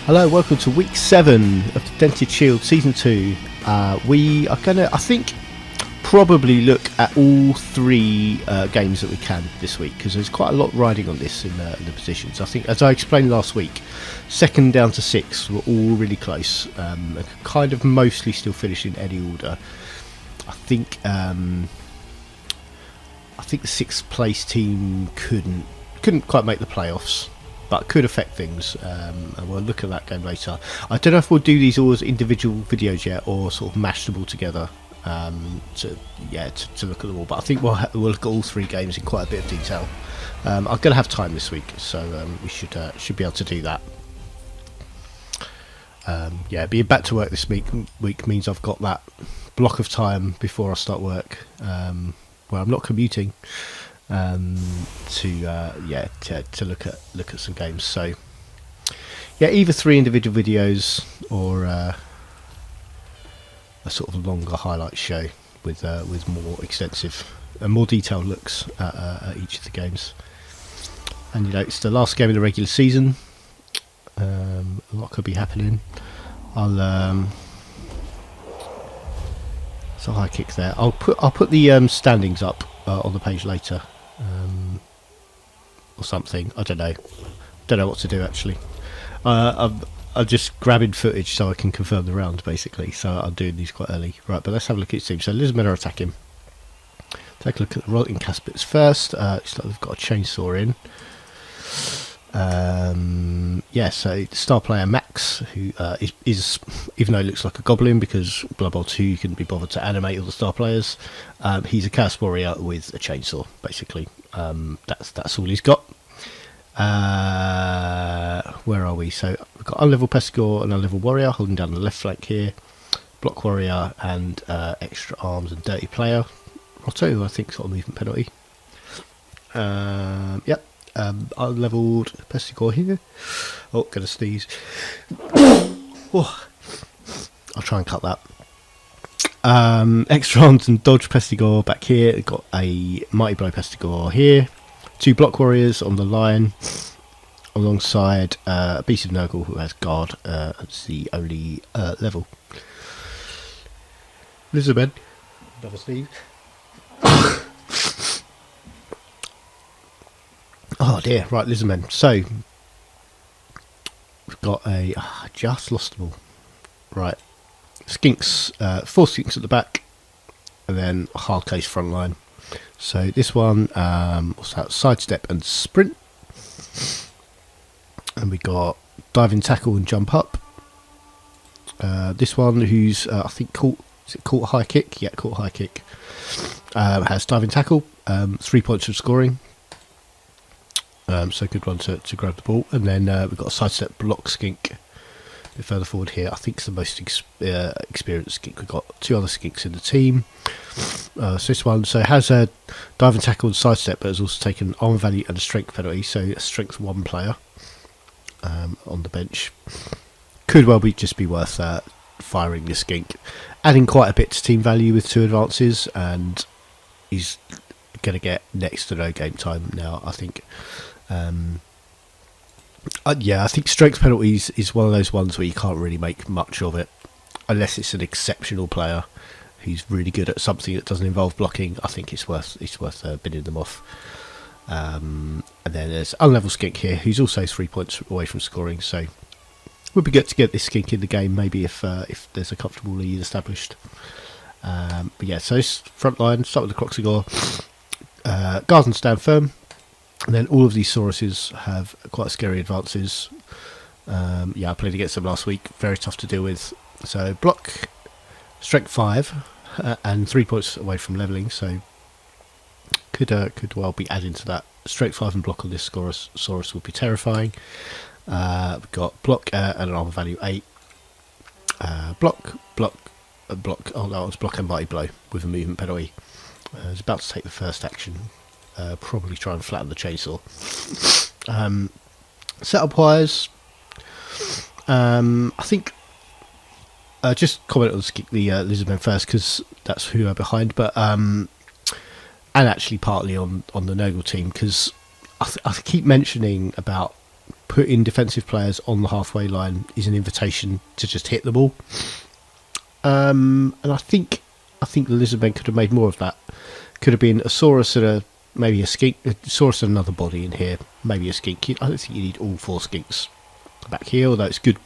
Hello, welcome to week 7 of the Dented Shield Season 2. We are going to, I think, probably look at all 3 games that we can this week, because there's quite a lot riding on this in the positions. I think, as I explained last week, 2nd down to 6 were all really close, kind of mostly still finished in any order. I think the 6th place team couldn't quite make the playoffs, but could affect things, and we'll look at that game later. I don't know if we'll do these all as individual videos yet, or sort of mash them all together to look at them all. But I think we'll look at all 3 games in quite a bit of detail. I'm going to have time this week, so we should be able to do that. Being back to work this week means I've got that block of time before I start work, where I'm not commuting. To look at some games. So either 3 individual videos or a sort of longer highlight show with more extensive and more detailed looks at each of the games. And it's the last game of the regular season. A lot could be happening. So high kick there. I'll put the standings up on the page later. Or something. I don't know what to do actually. I'm just grabbing footage so I can confirm the round basically, so I'm doing these quite early. Right, but let's have a look at his team. So Lizarpool are attacking. Take a look at the rolling Casspitz first. Looks like they've got a chainsaw in. So star player Max, who is even though he looks like a goblin, because Blood Bowl 2 couldn't be bothered to animate all the star players, he's a Chaos Warrior with a chainsaw basically. That's all he's got. Where are we? So we've got unlevel Pestigore and unlevel Warrior holding down the left flank here, block Warrior and extra arms and dirty player Rotto, who I think's got a movement penalty. Unlevelled Pestigore here. Oh, gonna sneeze. I'll try and cut that. Extra arms and dodge Pestigore back here. We've got a mighty blow Pestigore here. 2 block warriors on the line, alongside a Beast of Nurgle who has guard. It's the only level. Lizardmen. Another sneeze. Oh dear, right, Lizardmen. So we've got I just lost them all. Right, skinks, 4 skinks at the back, and then a hard case front line. So this one, what's that? Sidestep and sprint, and we got diving tackle and jump up. This one, who's I think caught high kick? Yeah, caught high kick. Has diving tackle, 3 points of scoring. So good one to grab the ball. And then we've got a sidestep block skink a bit further forward here. I think it's the most experienced skink. We've got 2 other skinks in the team. So this one has a diving tackle and sidestep, but has also taken armor value and a strength penalty. So a strength 1 player on the bench. Could well just be worth firing this skink. Adding quite a bit to team value with 2 advances, and he's going to get next to no game time now, I think. I think strength penalties is one of those ones where you can't really make much of it unless it's an exceptional player who's really good at something that doesn't involve blocking. I think it's worth bidding them off. And then there's unlevel skink here, who's also 3 points away from scoring, so would be good to get this skink in the game, maybe if there's a comfortable lead established. So this front line, start with the Croxigore. Guard and stand firm, and then all of these Sauruses have quite scary advances. I played against them last week, very tough to deal with. So block, strength 5, and 3 points away from levelling, so could well be adding to that. Strength 5 and block on this Saurus would be terrifying. We've got block and an armor value 8. Block. Oh no, it's block and mighty blow with a movement penalty. I was about to take the first action, probably try and flatten the chainsaw. Setup wise, I think just comment on the Lizardmen first, because that's who are behind, but and actually partly on the Nurgle team, because I keep mentioning about putting defensive players on the halfway line is an invitation to just hit the ball. And I think the Lizardmen could have made more of that. Could have been a Saurus and maybe a skink, a Saurus and another body in here, maybe a skink. I don't think you need all 4 skinks back here, although it's good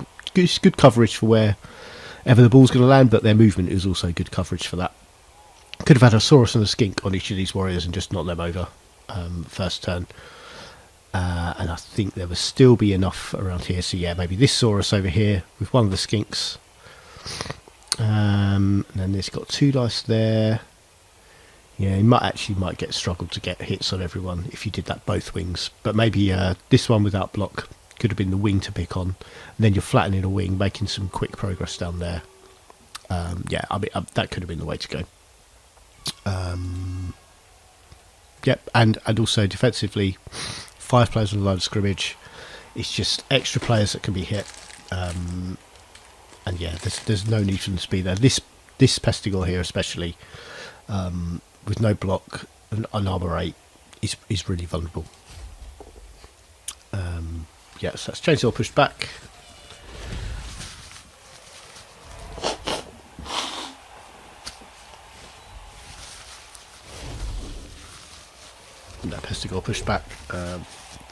coverage for wherever the ball's going to land, but their movement is also good coverage for that. Could have had a Saurus and a skink on each of these warriors and just knocked them over first turn. And I think there would still be enough around here, so yeah, maybe this Saurus over here with one of the skinks. And then it's got 2 dice there. Yeah, he might get struggled to get hits on everyone if you did that both wings. But maybe this one without block could have been the wing to pick on. And then you're flattening a wing, making some quick progress down there. Yeah, I mean that could have been the way to go. Yep, and also defensively, 5 players on the line of scrimmage. It's just extra players that can be hit. And yeah, there's no need for them to be there. This Pestigor here especially, with no block and an armor 8 is really vulnerable. Yeah, so that's chainsaw pushed back. And that Pestigor pushed back.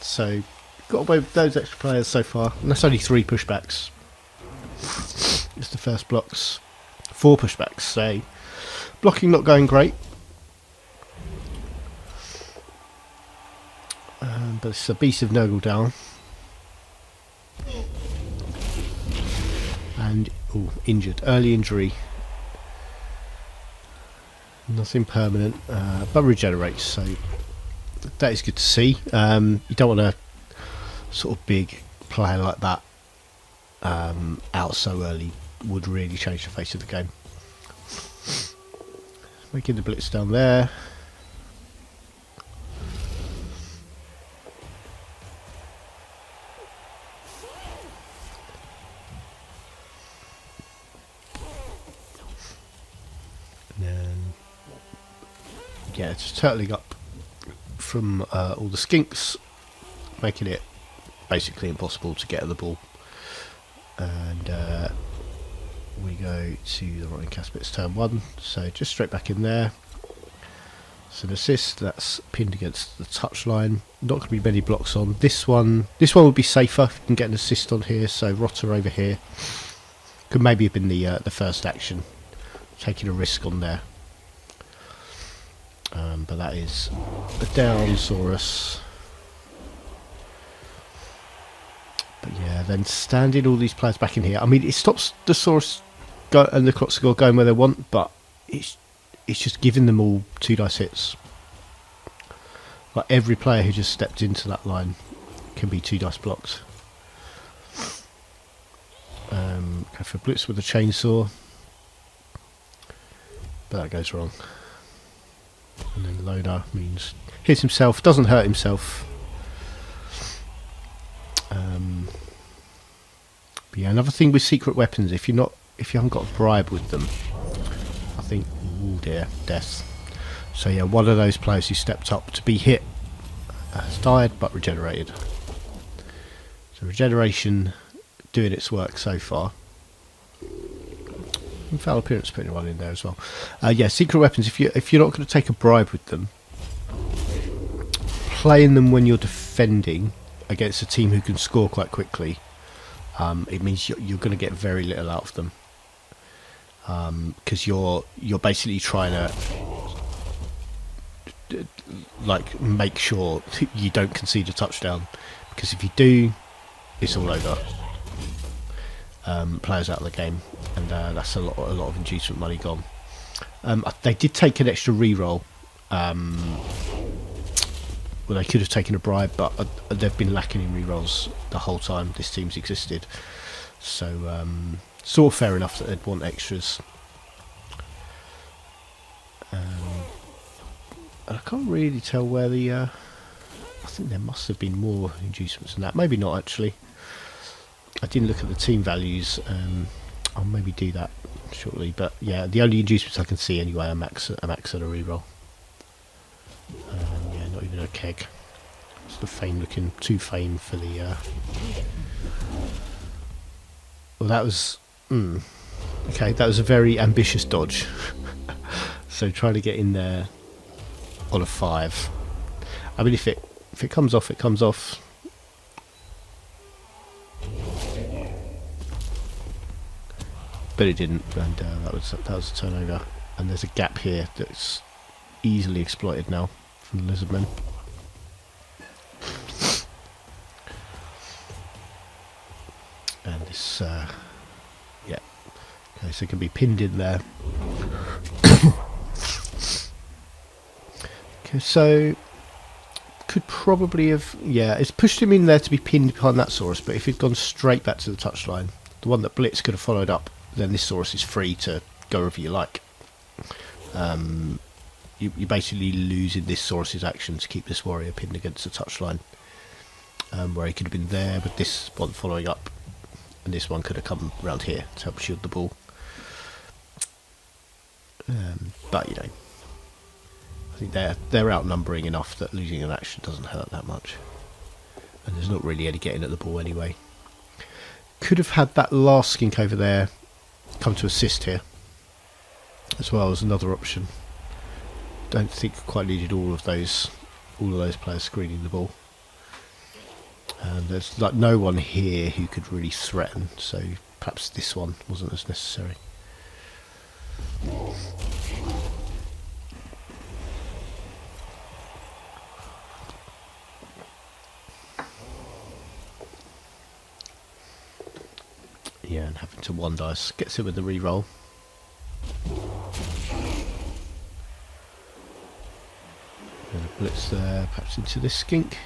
So got away with those extra players so far, and that's only 3 pushbacks. It's the first blocks, 4 pushbacks. So blocking not going great. But it's a Beast of Nurgle down. And injured. Early injury. Nothing permanent, but regenerates, so that is good to see. You don't want a sort of big player like that out so early. Would really change the face of the game. Making the blitz down there. Yeah, just turtling up from all the skinks, making it basically impossible to get at the ball. And we go to the Rotting Casspitz turn 1, so just straight back in there. So an assist, that's pinned against the touchline. Not going to be many blocks on. This one would be safer if you can get an assist on here, so Rotter over here. Could maybe have been the first action, taking a risk on there. But that is a down Saurus. But yeah, then standing all these players back in here. I mean, it stops the Saurus and the Kroxigor going where they want, but it's just giving them all 2 dice hits. Like every player who just stepped into that line can be 2 dice blocked. Go for a blitz with a chainsaw, but that goes wrong. And then loader means hits himself, doesn't hurt himself. But yeah, another thing with secret weapons, if you haven't got a bribe with them, I think, oh dear, death. So yeah, one of those players who stepped up to be hit has died but regenerated. So regeneration doing its work so far. And foul appearance putting one in there as well. Yeah, secret weapons, if you're not going to take a bribe with them, playing them when you're defending against a team who can score quite quickly, it means you're going to get very little out of them, because you're basically trying to like make sure you don't concede a touchdown, because if you do, it's all over. Players out of the game, and that's a lot of inducement money gone. They did take an extra reroll. Well, they could have taken a bribe, but they've been lacking in rerolls the whole time this team's existed. So sort of fair enough that they'd want extras. And I can't really tell where the. I think there must have been more inducements than that. Maybe not actually. I didn't look at the team values. I'll maybe do that shortly. But yeah, the only inducements I can see anyway are max and a reroll. Yeah, not even a keg. the Fane looking too Fane for the... Well, that was... okay, that was a very ambitious dodge. So trying to get in there on a 5. I mean, if it comes off, it comes off. But it didn't, and that was a turnover. And there's a gap here that's easily exploited now from the lizardmen. And this, yeah, okay, so it can be pinned in there. Okay, so could probably have, yeah, it's pushed him in there to be pinned behind that Saurus, but if he'd gone straight back to the touchline, the one that Blitz could have followed up, then this Saurus is free to go wherever you like. You basically losing this Saurus's action to keep this warrior pinned against the touchline, where he could have been there, but this one following up, and this one could have come around here to help shield the ball. But you know, I think they're outnumbering enough that losing an action doesn't hurt that much, and there's not really any getting at the ball anyway. Could have had that last skink over there come to assist here as well as another option. Don't think quite needed all of those players screening the ball. And there's like no one here who could really threaten, so perhaps this one wasn't as necessary. Yeah, and having to 1 dice gets it with the reroll. And a blitz there, perhaps into this skink.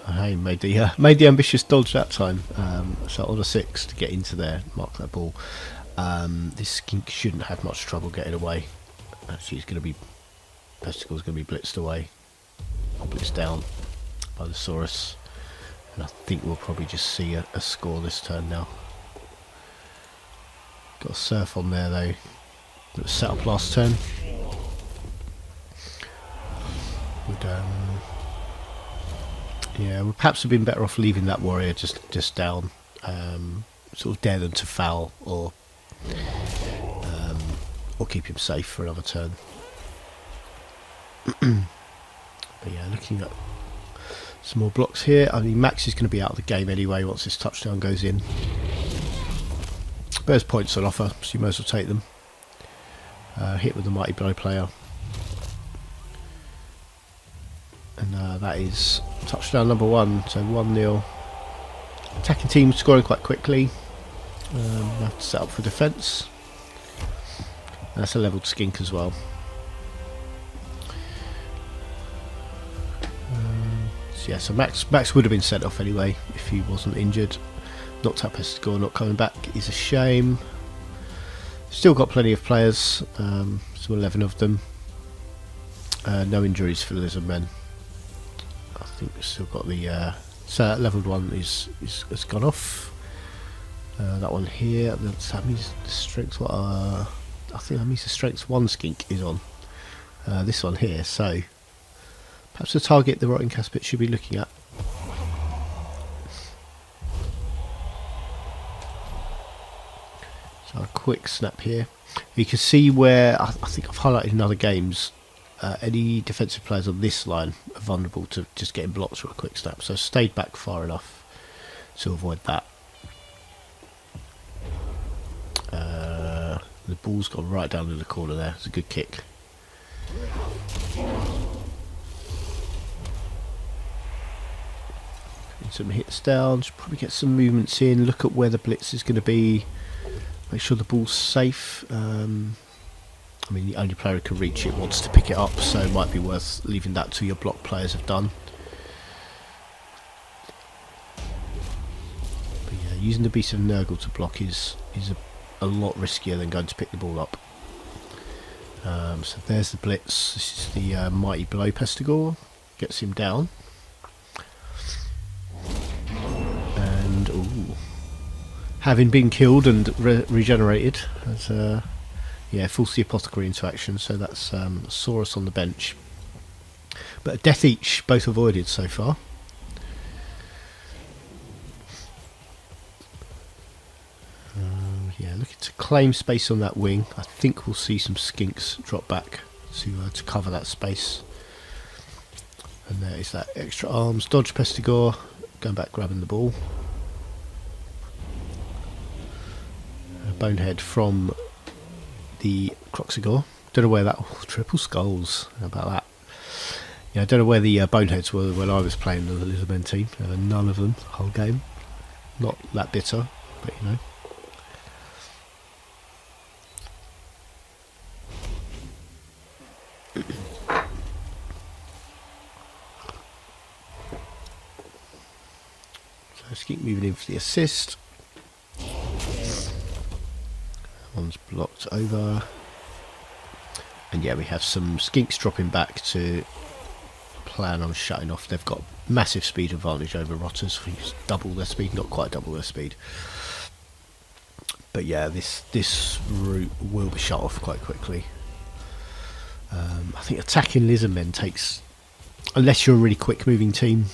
Hey, made the ambitious dodge that time. So on a 6 to get into there, mark that ball. This skink shouldn't have much trouble getting away. Actually, Pesticle's going to be blitzed away, or blitzed down by the Saurus, and I think we'll probably just see a score this turn now. Got a surf on there though. It was set up last turn. Yeah, would perhaps have been better off leaving that warrior just down, sort of dare them to foul, or keep him safe for another turn. But yeah, looking at some more blocks here. I mean, Max is going to be out of the game anyway once this touchdown goes in. But there's points on offer, so you might as well take them. Hit with the Mighty Blow player. And that is touchdown number 1, so 1-0. Attacking team scoring quite quickly. Have to set up for defence. That's a levelled skink as well. So yeah, so Max would have been sent off anyway if he wasn't injured. Not Pesticle not coming back is a shame. Still got plenty of players, so 11 of them. No injuries for the Lizardmen. I think we've still got the so that levelled one has gone off. That one here, that means the strength. I think that means the strength 1 skink is on. This one here, so perhaps the target the Rotting Casspitz should be looking at. So a quick snap here. You can see where I think I've highlighted in other games. Any defensive players on this line are vulnerable to just getting blocked through a quick snap, so stayed back far enough to avoid that. The ball's gone right down to the corner there. It's a good kick. Getting some hits down, should probably get some movements in, look at where the blitz is going to be, make sure the ball's safe. I mean, the only player who can reach it wants to pick it up, so it might be worth leaving that till your block players have done. But yeah, using the Beast of Nurgle to block is a lot riskier than going to pick the ball up. So there's the blitz. This is the Mighty Blow Pestigore. Gets him down. And ooh, having been killed and regenerated, has Yeah, force the Apothecary into action, so that's Saurus on the bench. But a death each, both avoided so far. Yeah, looking to claim space on that wing. I think we'll see some skinks drop back to cover that space. And there is that extra arms. Dodge Pestigore, going back grabbing the ball. A bonehead from the Croxigore. Don't know where that... Oh, triple skulls. How about that? Yeah, I don't know where the boneheads were when I was playing the Lizarmen team. None of them, whole game. Not that bitter, but you know. So let's keep moving in for the assist. One's blocked over. And yeah, we have some skinks dropping back to plan on shutting off. They've got massive speed advantage over rotters. I think it's double their speed, not quite double their speed. But yeah, this route will be shut off quite quickly. I think attacking lizardmen takes, unless you're a really quick moving team,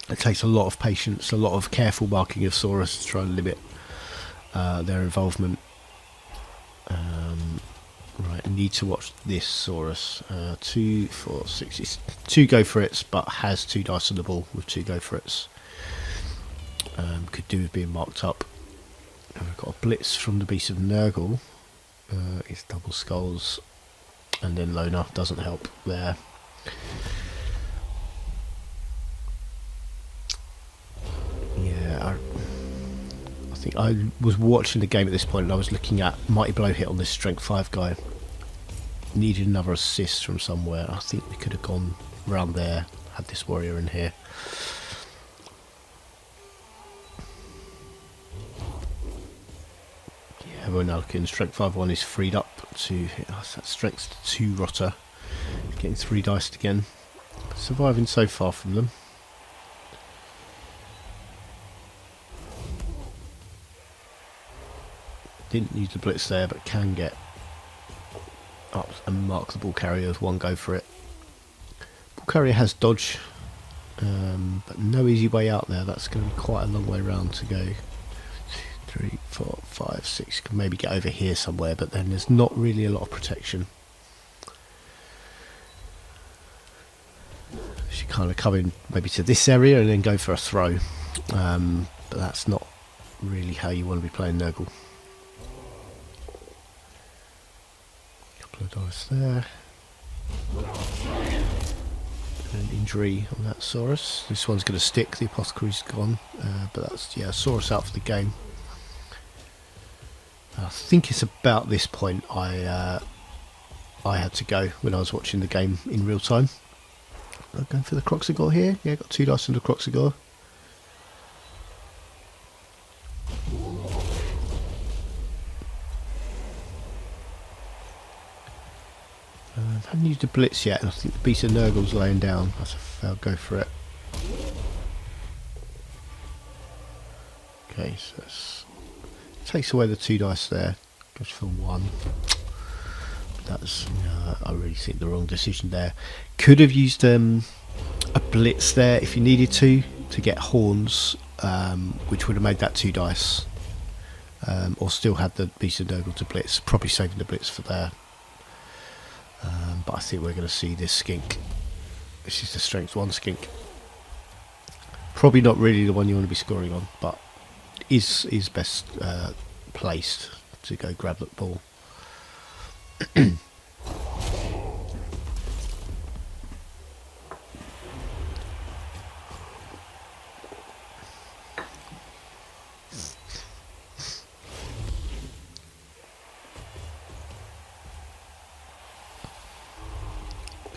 it takes a lot of patience, a lot of careful marking of Saurus to try and limit their involvement. Right, I need to watch this Saurus. 2, 4, 6. It's 2 go for it, but has 2 dice on the ball with 2 go for it. Could do with being marked up. And we've got a blitz from the Beast of Nurgle. It's double skulls. And then Loner doesn't help there. Yeah, I think I was watching the game at this point and I was looking at Mighty Blow hit on this Strength 5 guy. Needed another assist from somewhere. I think we could have gone around there, had this warrior in here. Yeah, we're now looking. Strength 5-1 is freed up to that Strength 2 rotter. Getting 3 diced again. Surviving so far from them. Didn't use the blitz there, but can get up and mark the ball carrier with 1 go for it. Ball carrier has dodge, but no easy way out there. That's going to be quite a long way round to go. 2, 3, 4, 5, 6. Can maybe get over here somewhere, but then there's not really a lot of protection. She kind of come in maybe to this area and then go for a throw, but that's not really how you want to be playing Nurgle. Couple of dice there. An injury on that Saurus. This one's going to stick. The Apothecary's gone, but that's, yeah, Saurus out for the game. I think it's about this point I had to go when I was watching the game in real time. I'm going for the Croxigore here. Yeah, got 2 dice on the Croxigore. I haven't used a blitz yet, and I think the Beast of Nurgle's laying down. I'll go for it. Okay, so takes away the 2 dice there. Goes for 1. That's I really think the wrong decision there. Could have used a blitz there if you needed to get horns, which would have made that 2 dice, or still had the Beast of Nurgle to blitz. Probably saving the blitz for there. But I think we're going to see this skink. This is the Strength 1 skink. Probably not really the one you want to be scoring on, but is best placed to go grab that ball.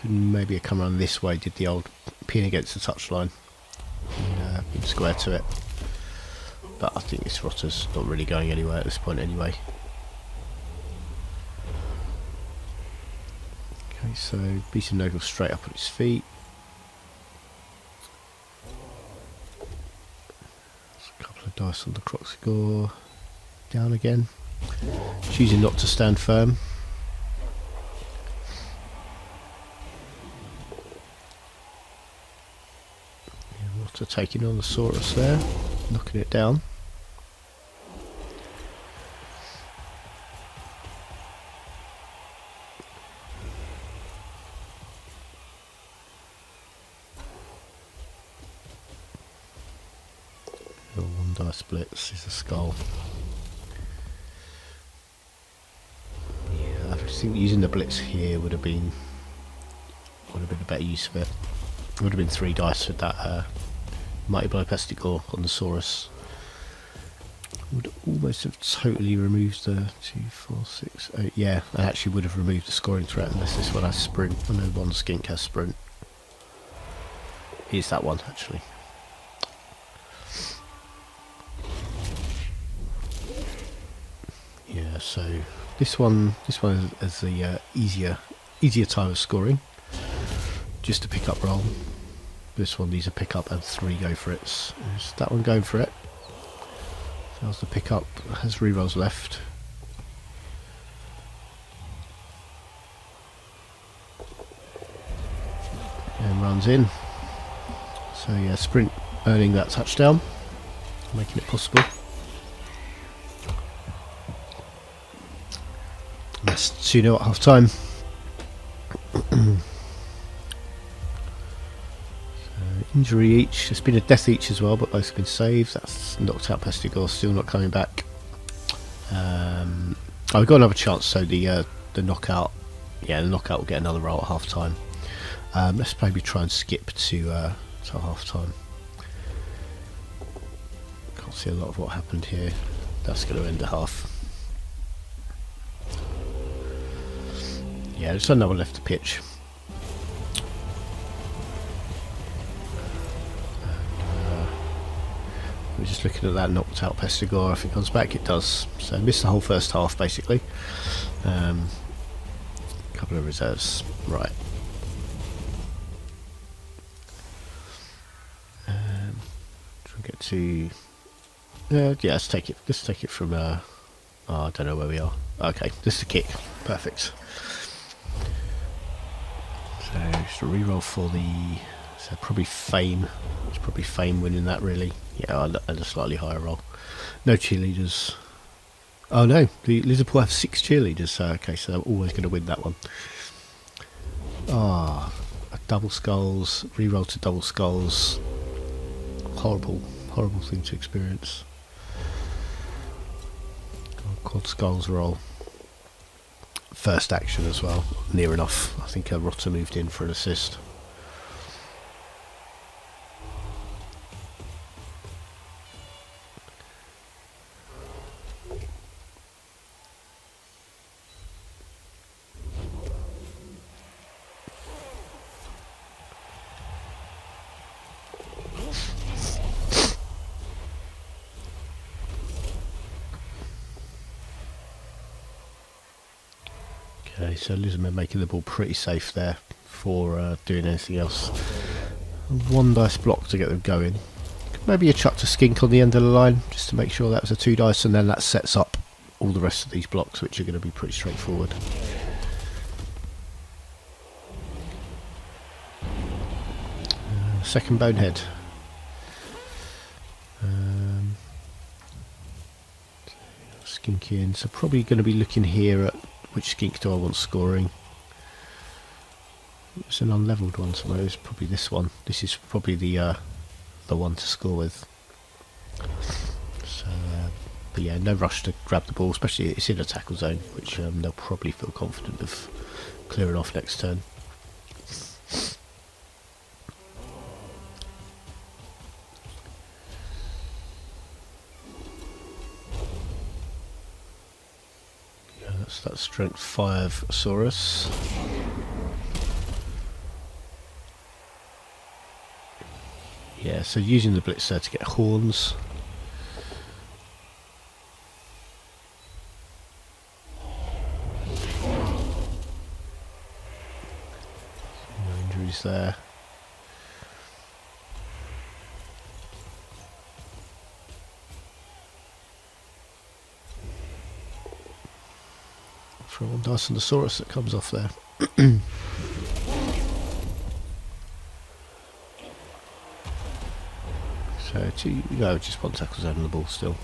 Maybe a come around this way, did the old pin against the touchline and square to it, but I think this rotter's not really going anywhere at this point anyway. Okay, so Beast of Nurgle straight up on its feet. There's a couple of dice on the Croxigore. Down again. choosing not to stand firm. Rotter taking on the Saurus there, knocking it down. One dice blitz is a skull. Yeah, I think using the blitz here would have been a better use of it. It would have been 3 dice with that Mighty Blow Pestigore on the Saurus. Would almost have totally removed the 2, 4, 6, 8. Yeah, I actually would have removed the scoring threat unless this one has sprint. I know one skink has sprint. Here's that one actually. Yeah, so this one is the easier time of scoring. Just a pick up roll. This one needs a pick up and 3 go for it. Is that one going for it? Fails the pick up, has rerolls left. And runs in. So yeah, sprint earning that touchdown, making it possible. That's 2-0 at half time. Injury each. There's been a death each as well, but both have been saved. That's knocked out Pestigore, still not coming back. We've got another chance, so the knockout, yeah, the knockout will get another roll at half time. Let's maybe try and skip to half time. Can't see a lot of what happened here. That's going to end at half. Yeah, there's another left to pitch. We're just looking at that knocked out Pestigore. If it comes back, it does. So missed the whole first half basically. Couple of reserves, right. Try and get to. Yeah, let's take it. Let's take it from. Oh, I don't know where we are. Okay, this is the kick. Perfect. So just a reroll for the. So probably Fame. It's probably Fame winning that really. Yeah, and a slightly higher roll. No cheerleaders. Oh no, the Lizarpool have 6 cheerleaders. So okay, so they're always going to win that one. Ah, double skulls. Reroll to double skulls. Horrible, horrible thing to experience. Quad skulls roll. First action as well. Near enough. I think Rotter moved in for an assist. Okay, so Lizarman making the ball pretty safe there for doing anything else. 1 dice block to get them going. Maybe a chuck to skink on the end of the line just to make sure that was a 2 dice, and then that sets up all the rest of these blocks, which are going to be pretty straightforward. Second bonehead. Skink in, so probably going to be looking here at which skink do I want scoring. It's an unlevelled one, so it's probably this one. This is probably the one to score with. So, but yeah, no rush to grab the ball, especially it's in a tackle zone, which they'll probably feel confident of clearing off next turn. That's strength 5 Saurus. Yeah, so using the blitz there to get horns. No injuries there. dice on the Saurus that comes off there. So just one tackle zone on the ball still.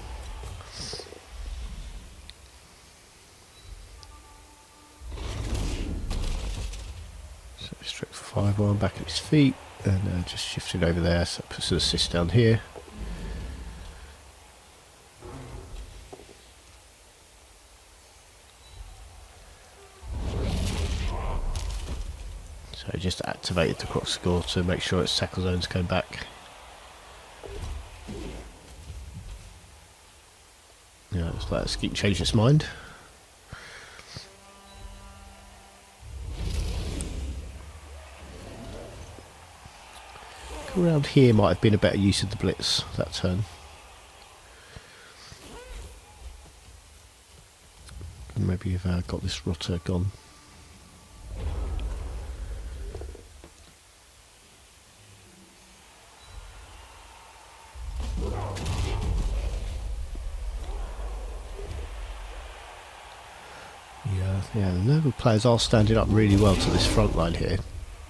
So straight for 5-1, back at his feet, and just shifted over there, so that puts an assist down here. So just activated the croc score to make sure its tackle zones came back. Yeah, looks like Skink changed its mind. Around here might have been a better use of the blitz that turn. Maybe you've got this rotter gone. Yeah, the Nova players are standing up really well to this front line here.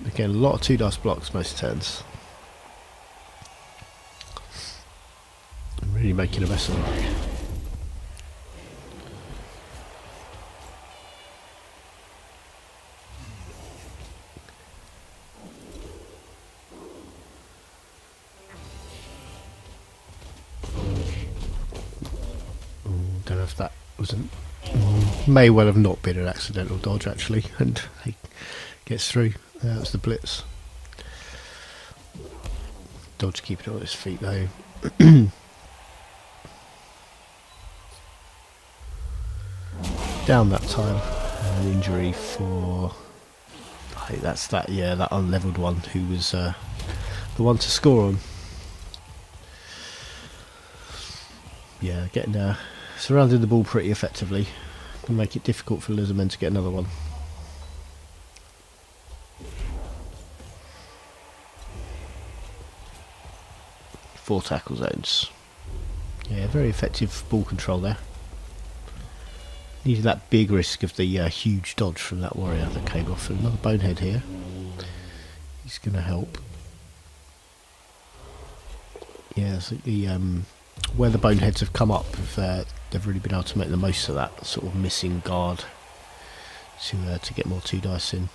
Again, a lot of 2 dice blocks most turns. I'm really making a mess of them. Don't know if that was may well have not been an accidental dodge actually, and he gets through. That was the blitz. Dodge keeping on his feet though. Down that time. An injury for that's that unlevelled one who was the one to score on. Yeah, getting surrounding the ball pretty effectively can make it difficult for Lizarmen to get another one. Four tackle zones. Yeah, very effective ball control there. Needed that big risk of the huge dodge from that warrior that came off. And another bonehead here. He's going to help. Yeah, so where the boneheads have come up, they've really been able to make the most of that sort of missing guard to get more 2 dice in.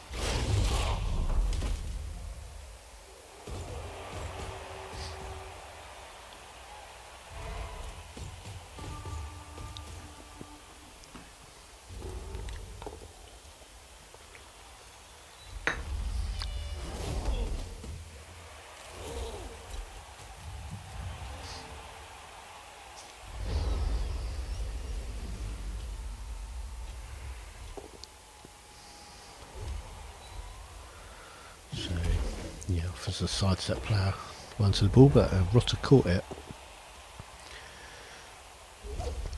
Yeah, offers a sidestep player one to the ball, but Rotter caught it.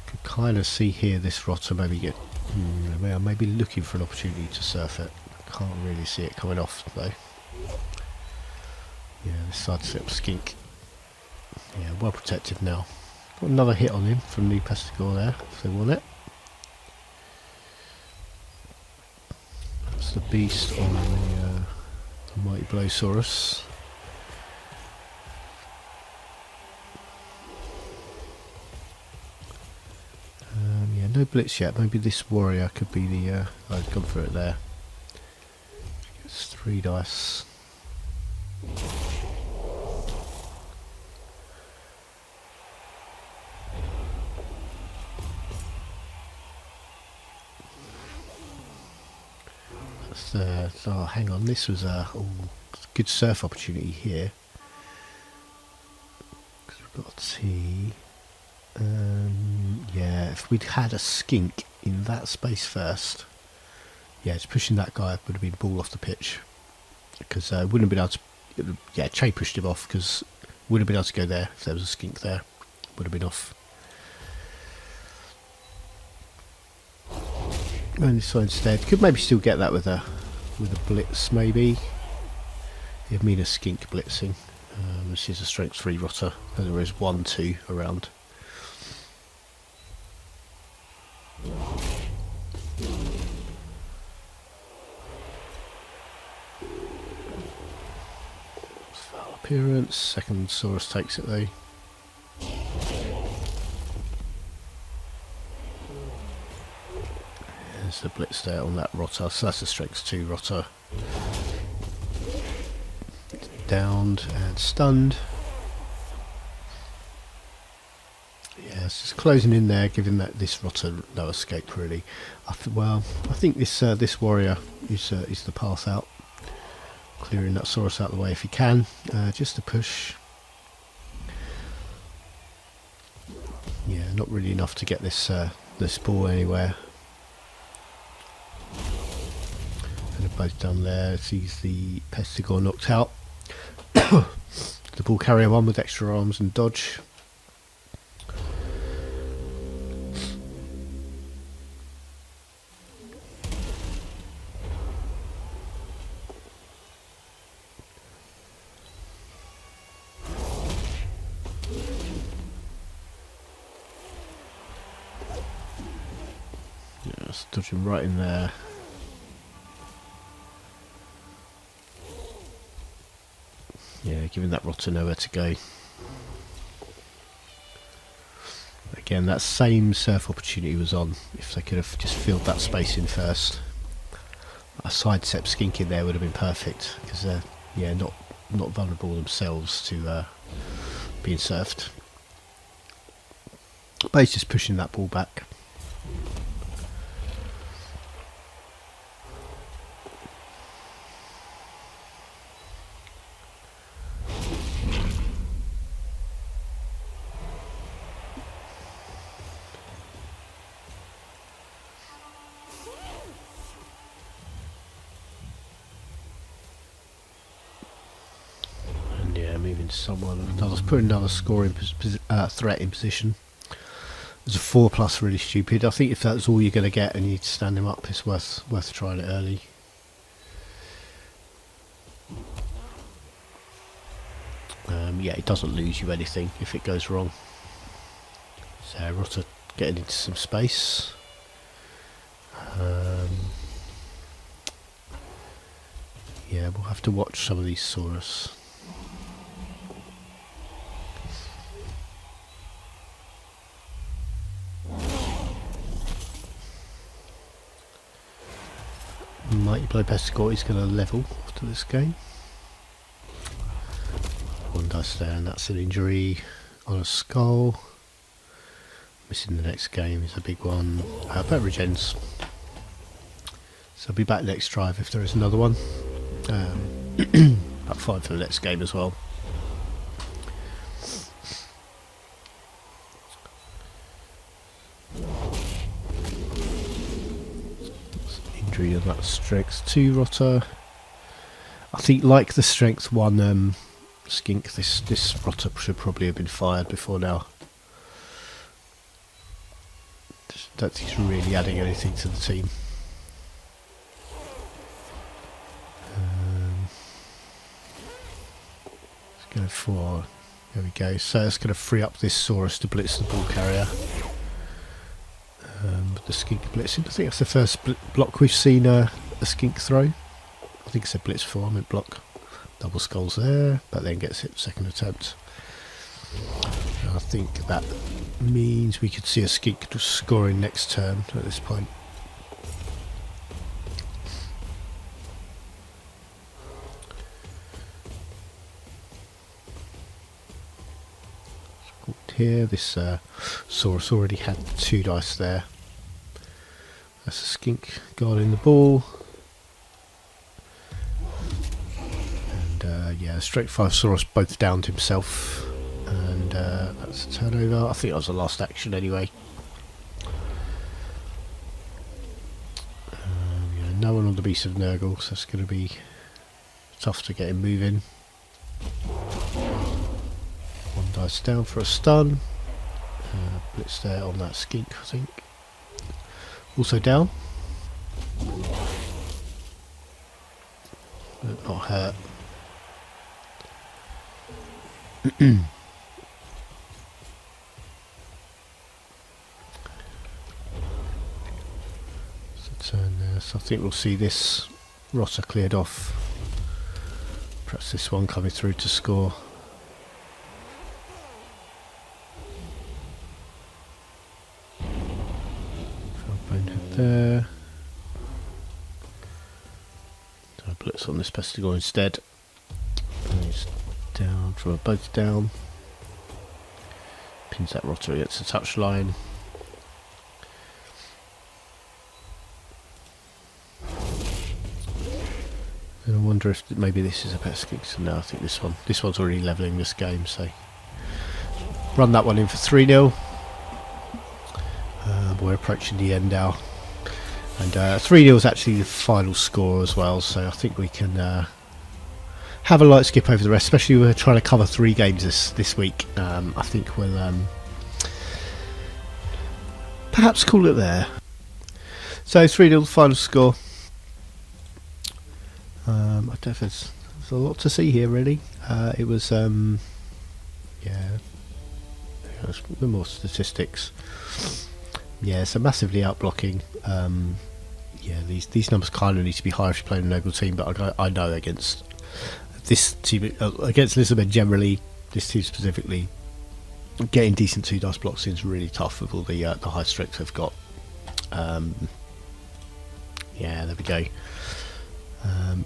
Could kind of see here this Rotter maybe maybe looking for an opportunity to surf it. Can't really see it coming off though. Yeah, this sidestep skink. Yeah, well protected now. Got another hit on him from New Pestigore there, if they want it. That's the beast on the Mighty Blowsaurus. Yeah, no blitz yet. Maybe this warrior could be the. I've gone for it there. It's 3 dice. Oh, hang on, this was a good surf opportunity here. Because we've got a T. Yeah, if we'd had a skink in that space first, yeah, just pushing that guy would have been ball off the pitch. Because wouldn't have been able to. Yeah, Che pushed him off because wouldn't have been able to go there if there was a skink there. Would have been off. And this one instead could maybe still get that with a blitz maybe. You'd mean a skink blitzing. This is a strength 3 rotter, and there is 1-2 around. appearance. Second Saurus takes it though. There's the blitz there on that rotter, so that's a strength 2 rotter. Downed and stunned. Yeah, it's just closing in there, giving that this rotter no escape really. I think this warrior is the path out. Clearing that Saurus out of the way if you can, just to push. Yeah, not really enough to get this ball anywhere. And they're both done there. Sees the Pestigore knocked out. The ball carrier one with extra arms and dodge. Just dodging right in there. Yeah, giving that rotter nowhere to go. Again, that same surf opportunity was on. If they could have just filled that space in first, a sidestep skink in there would have been perfect, because they're not vulnerable themselves to being surfed. But he's just pushing that ball back. Moving someone, putting another scoring threat in position. There's a 4+ really stupid. I think if that's all you're going to get and you need to stand him up, it's worth trying it early. Yeah, it doesn't lose you anything if it goes wrong. So rotter getting into some space. Yeah, we'll have to watch some of these Saurus. Mighty Blow Pestigore is going to level after this game. One dice there, and that's an injury on a skull. Missing the next game is a big one. But regens. So I'll be back next drive if there is another one. About 5 for the next game as well. Injury on that strength 2 rotter. I think, like the strength 1 skink, this rotter should probably have been fired before now. Just don't think it's really adding anything to the team. Let's go for, there we go. So it's going to free up this Saurus to blitz the ball carrier. The skink blitzing. I think that's the first block we've seen a skink throw. I think it's a blitz before, I meant block. Double skulls there, but then gets it second attempt. I think that means we could see a skink just scoring next turn at this point. Here, this Saurus already had 2 dice there. That's a skink guarding the ball. And yeah, straight 5 Saurus both downed himself. And that's a turnover. I think that was the last action anyway. Yeah, no one on the Beast of Nurgle, so it's going to be tough to get him moving. 1 dice down for a stun. Blitz there on that skink, I think. Also down. But not hurt. So turn there. So I think we'll see this rotter cleared off Perhaps this one coming through to score. Bonehead there. So I blitz on this Pestigore instead. And he's down from a both down. Pins that rotter against the touchline. And I wonder if maybe this is a Pestigore. No, I think this one's already levelling this game, so run that one in for 3-0. We're approaching the end now, and 3-0 is actually the final score as well, so I think we can have a light skip over the rest, especially we're trying to cover 3 games this week. I think we'll perhaps call it there. So 3-0 final score. I don't know if there's a lot to see here really. It was yeah, the more statistics. Yeah, so massively out blocking. Yeah, these numbers kind of need to be higher if you're playing a noble team, but I know against this team, against Lizarpool generally, this team specifically, getting decent 2 dice blocks is really tough with all the high strength they've got. Yeah, there we go.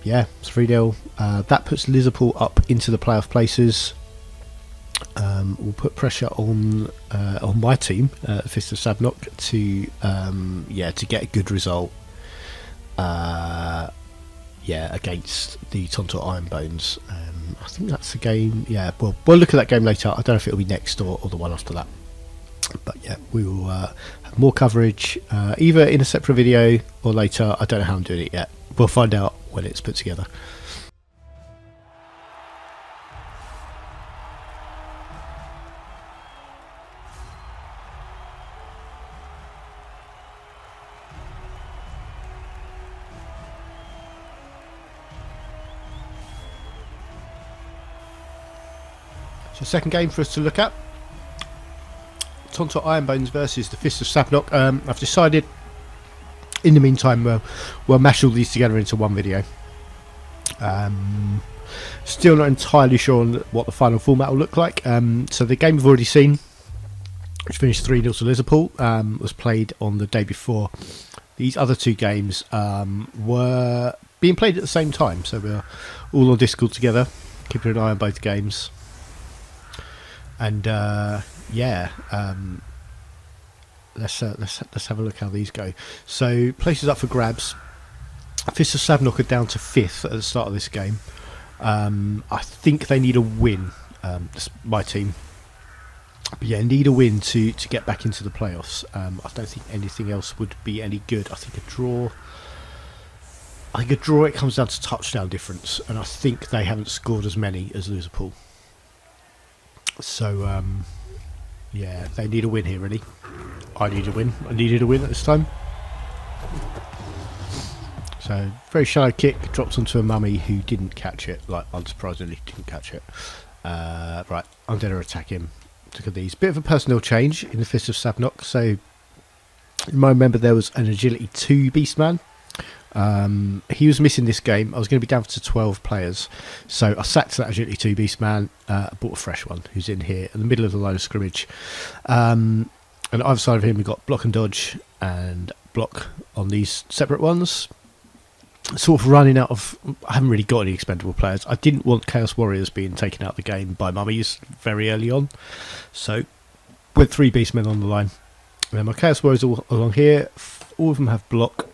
Yeah, it's 3-0. That puts Lizarpool up into the playoff places. We'll put pressure on my team, Fist of Sabnok, to get a good result. Against the Tontor Ironbones. I think that's a game. Yeah, we'll look at that game later. I don't know if it'll be next or the one after that. But yeah, we will have more coverage either in a separate video or later. I don't know how I'm doing it yet. We'll find out when it's put together. So second game for us to look at, Tontor Ironbones versus the Fist of Sabnok. I've decided in the meantime we'll mash all these together into one video. Still not entirely sure on what the final format will look like. So the game we've already seen, which finished 3-0 to Lizarpool, was played on the day before. These other 2 games were being played at the same time, so we're all on Discord together, keeping an eye on both games. And let's have a look how these go. So places up for grabs. Fist of Sabnok are down to 5th at the start of this game. I think they need a win. My team, but yeah, need a win to get back into the playoffs. I don't think anything else would be any good. I think a draw. It comes down to touchdown difference, and I think they haven't scored as many as Lizarpool. So yeah, they need a win here really. I need a win. I needed a win at this time. So very shallow kick, drops onto a mummy who didn't catch it. Like, unsurprisingly didn't catch it. Right, I'm going to attack him. Look at these. Bit of a personnel change in the Fist of Sabnok. So you might remember there was an agility 2 Beastman. He was missing this game. I was going to be down to 12 players, so I sacked that agility 2 Beastman. Bought a fresh one who's in here in the middle of the line of scrimmage. And either side of him we've got block and dodge and block on these separate ones. Sort of running out of, I haven't really got any expendable players. I didn't want Chaos Warriors being taken out of the game by mummies very early on, so with 3 Beastmen on the line. And then my Chaos Warriors all along here, all of them have block.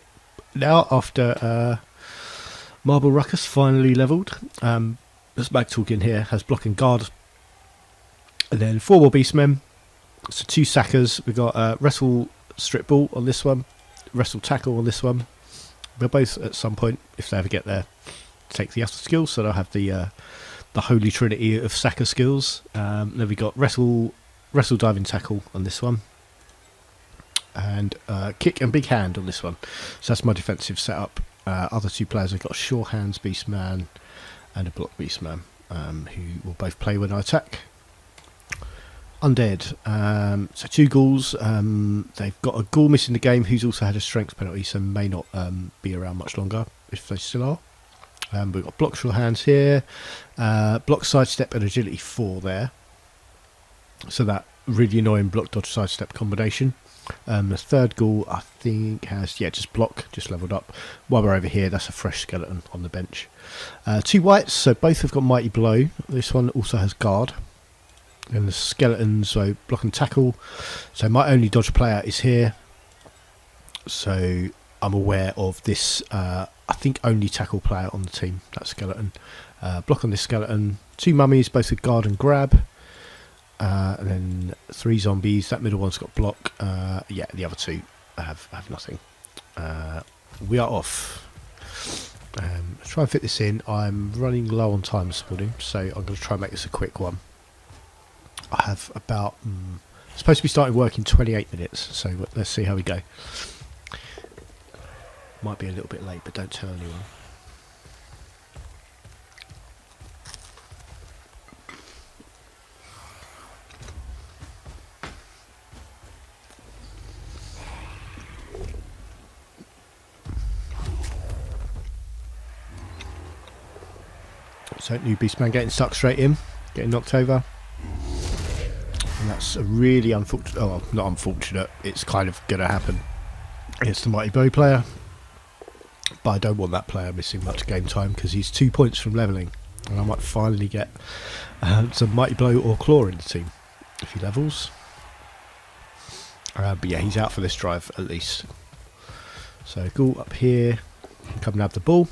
Now, after Marble Ruckus finally levelled, this Mag Talking here has block and guard. And then 4 more Beastmen, so 2 Sackers. We've got Wrestle Strip Ball on this one, Wrestle Tackle on this one. They'll both, at some point, if they ever get there, take the other skills, so they'll have the holy trinity of Sacker skills. Then we've got Wrestle Diving Tackle on this one. And kick and big hand on this one. So that's my defensive setup. Other 2 players, I've got a Sure Hands Beastman and a Block Beastman, who will both play when I attack. Undead. So 2 ghouls. They've got a ghoul missing the game who's also had a strength penalty, so may not be around much longer, if they still are. We've got block short hands here, block sidestep and agility 4 there. So that really annoying block dodge sidestep combination. The third ghoul I think has just block, just leveled up. While we're over here, that's a fresh skeleton on the bench. 2 whites, so both have got mighty blow. This one also has guard. And the skeletons, so block and tackle. So my only dodge player is here. So I'm aware of this, I think only tackle player on the team, that skeleton. Block on this skeleton. 2 mummies, both with guard and grab. And then 3 zombies. That middle one's got block. The other 2 have nothing. We are off. Try and fit this in. I'm running low on time this morning, so I'm going to try and make this a quick one. I have about supposed to be starting work in 28 minutes, so let's see how we go. Might be a little bit late, but don't tell anyone. So new Beastman getting stuck straight in, getting knocked over. And that's a really unfortunate, oh, not unfortunate, it's kind of going to happen. It's the Mighty Blow player. But I don't want that player missing much game time because he's 2 points from levelling. And I might finally get some Mighty Blow or Claw in the team if he levels. But yeah, he's out for this drive at least. So Ghoul up here, come and have the ball.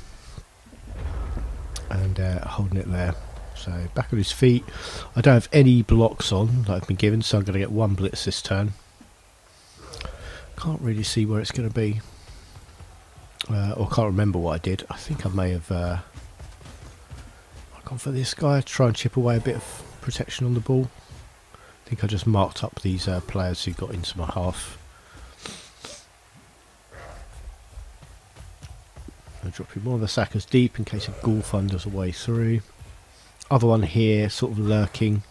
And holding it there. So back on his feet. I don't have any blocks on that I've been given, so I'm going to get 1 blitz this turn. Can't really see where it's going to be. Or can't remember what I did. I think I may have gone for this guy, try and chip away a bit of protection on the ball. I think I just marked up these players who got into my half. I'll drop you more of the sackers deep in case a ghoul thunders away through. Other one here, sort of lurking,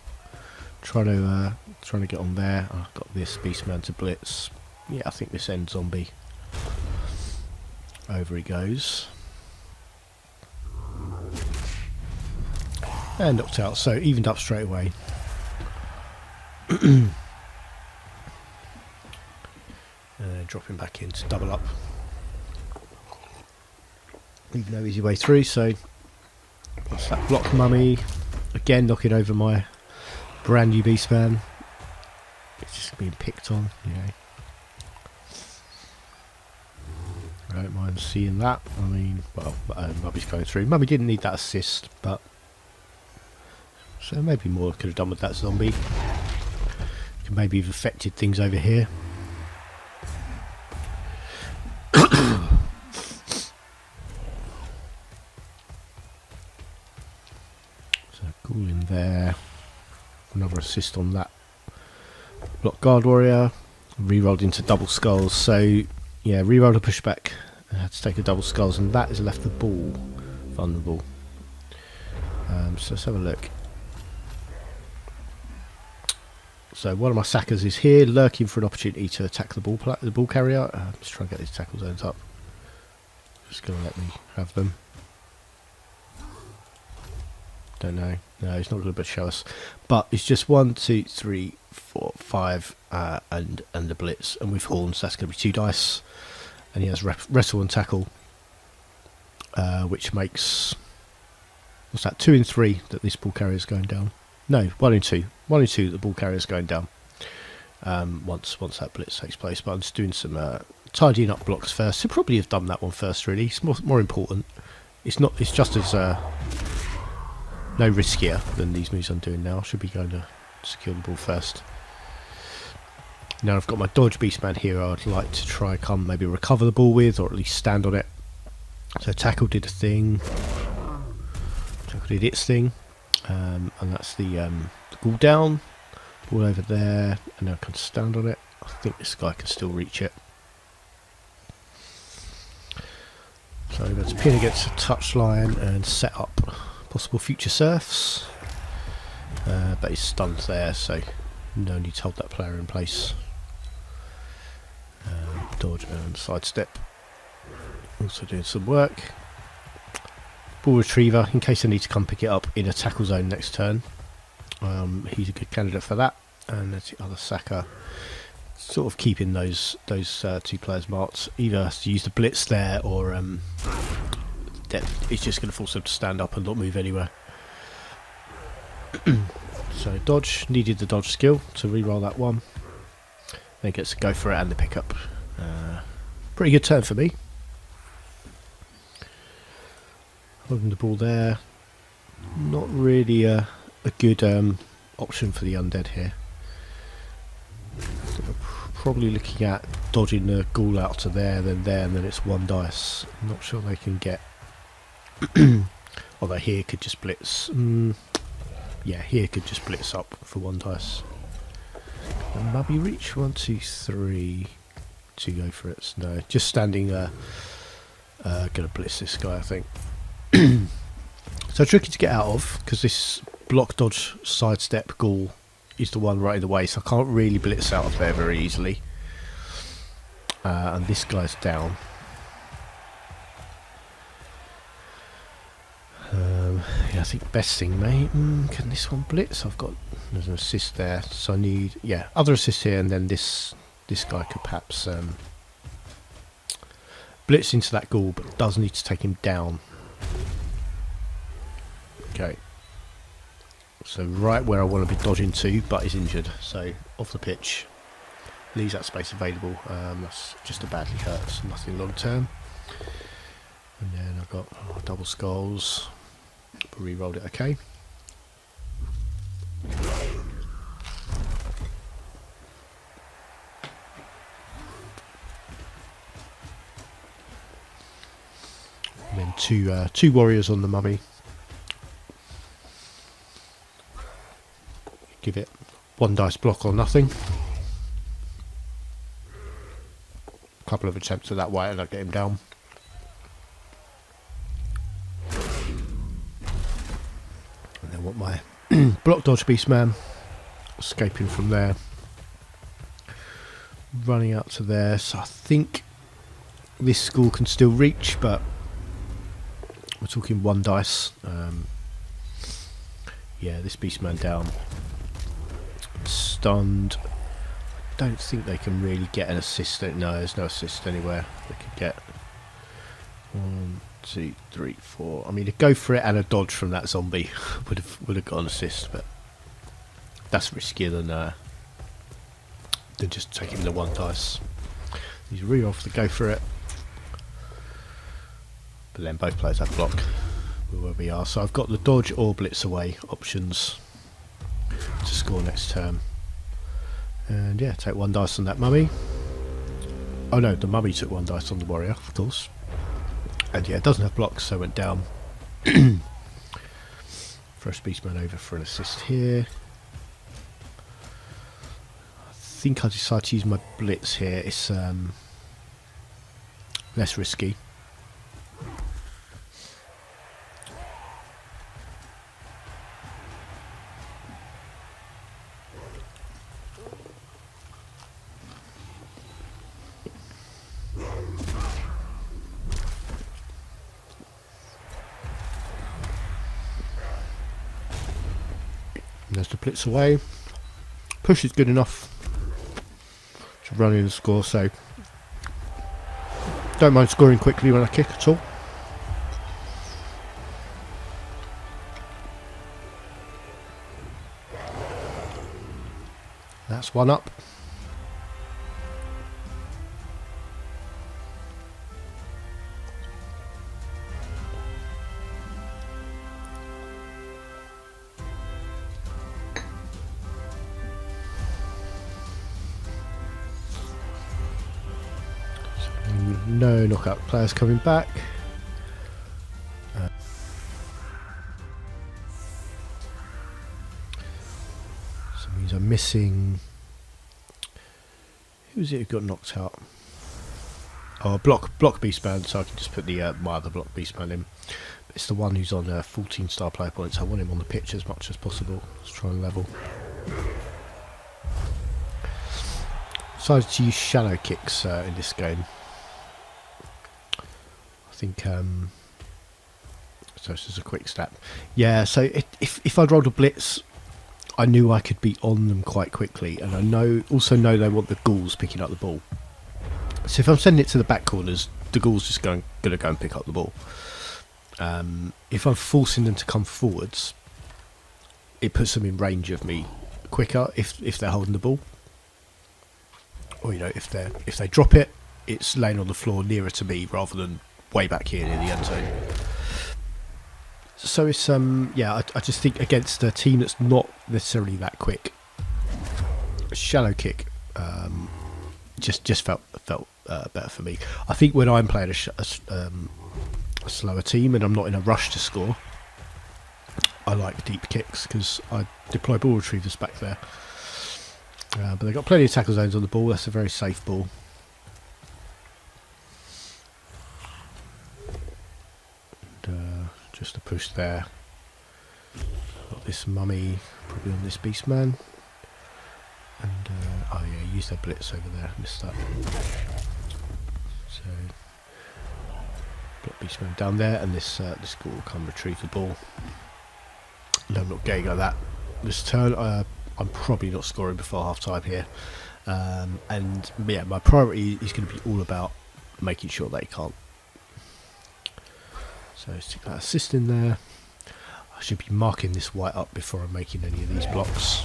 trying to get on there. I've got this Beastman to blitz. Yeah, I think this end zombie. Over he goes. And knocked out, so evened up straight away. And then dropping back in to double up. Leave no easy way through, so that's that block mummy. Again knocking over my brand new Beastman. It's just being picked on, I don't mind seeing that. I mean, well, Mummy's going through. Mummy didn't need that assist, but so maybe more could have done with that zombie. Could maybe have affected things over here. So Ghoul in there. Another assist on that. Block guard warrior. Rerolled into double skulls. So yeah, rerolled a pushback. I had to take a double skulls, and that has left the ball vulnerable. So let's have a look. So one of my sackers is here, lurking for an opportunity to attack the ball carrier. Let's try and get these tackle zones up. Just going to let me have them. Don't know. No, he's not going to show us. But it's just 1, 2, 3, 4, 5, and the blitz, and with horns, that's going to be 2 dice. And he has wrestle and tackle, which makes, what's that? 2 and 3 that this ball carrier is going down. No, 1 and 2. 1 and 2 that the ball carrier is going down. Once that blitz takes place. But I'm just doing some tidying up blocks first. So probably have done that one first. Really, it's more important. It's not. It's just as no riskier than these moves I'm doing now. I should be going to secure the ball first. Now I've got my dodge Beastman here. I'd like to try come maybe recover the ball with, or at least stand on it. So tackle did a thing. Tackle did its thing, and that's the ghoul down. Ball over there, and now I can stand on it. I think this guy can still reach it. So I'm going to pin against the touchline and set up possible future surfs. But he's stunned there, so no need to hold that player in place. Dodge and sidestep. Also doing some work. Ball retriever, in case I need to come pick it up in a tackle zone next turn. He's a good candidate for that. And there's the other Saka. Sort of keeping those two players marked. Either to use the blitz there, or it's just going to force them to stand up and not move anywhere. So dodge, needed the dodge skill to re-roll that one. Then gets to go for it and the pickup. Pretty good turn for me. Holding the ball there. Not really a good option for the undead here. So probably looking at dodging the ghoul out to there, and then it's one dice. I'm not sure they can get. Although here could just blitz. Yeah, here could just blitz up for one dice. And maybe reach 1, 2, 3 to go for it. No, just standing there. Gonna blitz this guy, I think. So tricky to get out of, because this block, dodge, sidestep ghoul is the one right in the way, so I can't really blitz out of there very easily. And this guy's down. Yeah, I think best thing, mate. Can this one blitz? There's an assist there, so I need other assist here, and then this guy could perhaps blitz into that ghoul, but does need to take him down. Okay. So right where I want to be dodging to, but is injured. So off the pitch, leaves that space available. That's just a badly hurt, so nothing long term. And then I've got double skulls. Re-rolled it, okay. And then two warriors on the mummy. Give it one dice block or nothing. A couple of attempts at that way and I'll get him down. And then want my block dodge beastman, escaping from there, running out to there. So I think this school can still reach, but we're talking one dice. Yeah, this beastman down. Stunned. I don't think they can really get an assist. No, there's no assist anywhere. They could get 1, 2, 3, 4. I mean, to go for it and a dodge from that zombie would have got an assist, but that's riskier than just taking the one dice. He's really off to go for it, but then both players have block where we are. So I've got the dodge or blitz away options to score next turn. And yeah, take one dice on that mummy. Oh no, the mummy took one dice on the warrior, of course. And yeah, it doesn't have blocks, so it went down. Fresh beastman over for an assist here. I think I decide to use my blitz here. It's less risky. There's the blitz away. Push is good enough to run in and score, so don't mind scoring quickly when I kick at all. That's one up. No knockout players coming back. So it means I'm missing. Who's it who got knocked out? Oh, block beastman. So I can just put the my other block beastman in. But it's the one who's on 14 star player points. I want him on the pitch as much as possible. Let's try and level. Decided to use shallow kicks in this game. I think So it's just a quick step. Yeah, so if I'd rolled a blitz, I knew I could be on them quite quickly, and I also know they want the ghouls picking up the ball. So if I'm sending it to the back corners, the ghouls just going to go and pick up the ball. If I'm forcing them to come forwards, it puts them in range of me quicker if they're holding the ball, or if they drop it, it's laying on the floor nearer to me rather than way back here near the end zone. So it's I just think against a team that's not necessarily that quick, a shallow kick just felt better for me. I think when I'm playing a slower team and I'm not in a rush to score, I like deep kicks because I deploy ball retrievers back there. But they've got plenty of tackle zones on the ball. That's a very safe ball. And, just a push there. Got this mummy probably on this beast man. And oh yeah, use their blitz over there. Missed that. So got beast man down there, and this ghoul will come retrieve the ball. No, I'm not going like that this turn. I'm probably not scoring before half time here, and yeah, my priority is going to be all about making sure they can't. So stick that assist in there. I should be marking this white up before I'm making any of these blocks.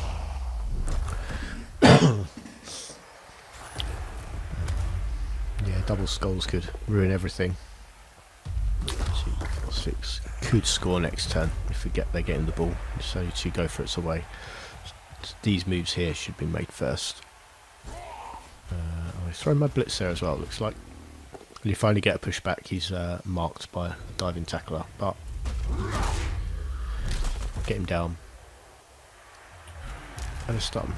Yeah, double skulls could ruin everything. 2, 4, 6 could score next turn if they're getting the ball, so to go for its away. These moves here should be made first. I throw my blitz there as well, it looks like. And if I only get a pushback, he's marked by a diving tackler, but get him down and a stun.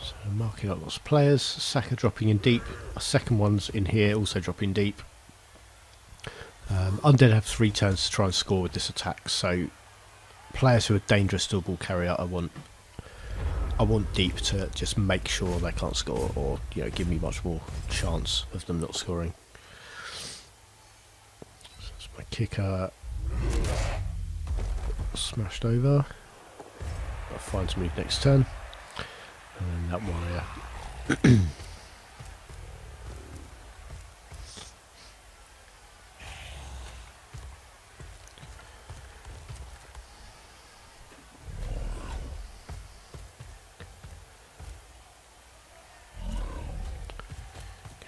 So marking up lots of players. Saka dropping in deep. A second one's in here, also dropping deep. Undead have 3 turns to try and score with this attack, so players who are dangerous to a ball carrier, I want deep to just make sure they can't score, or give me much more chance of them not scoring. So that's my kicker smashed over. I'll find to move next turn, and then that warrior.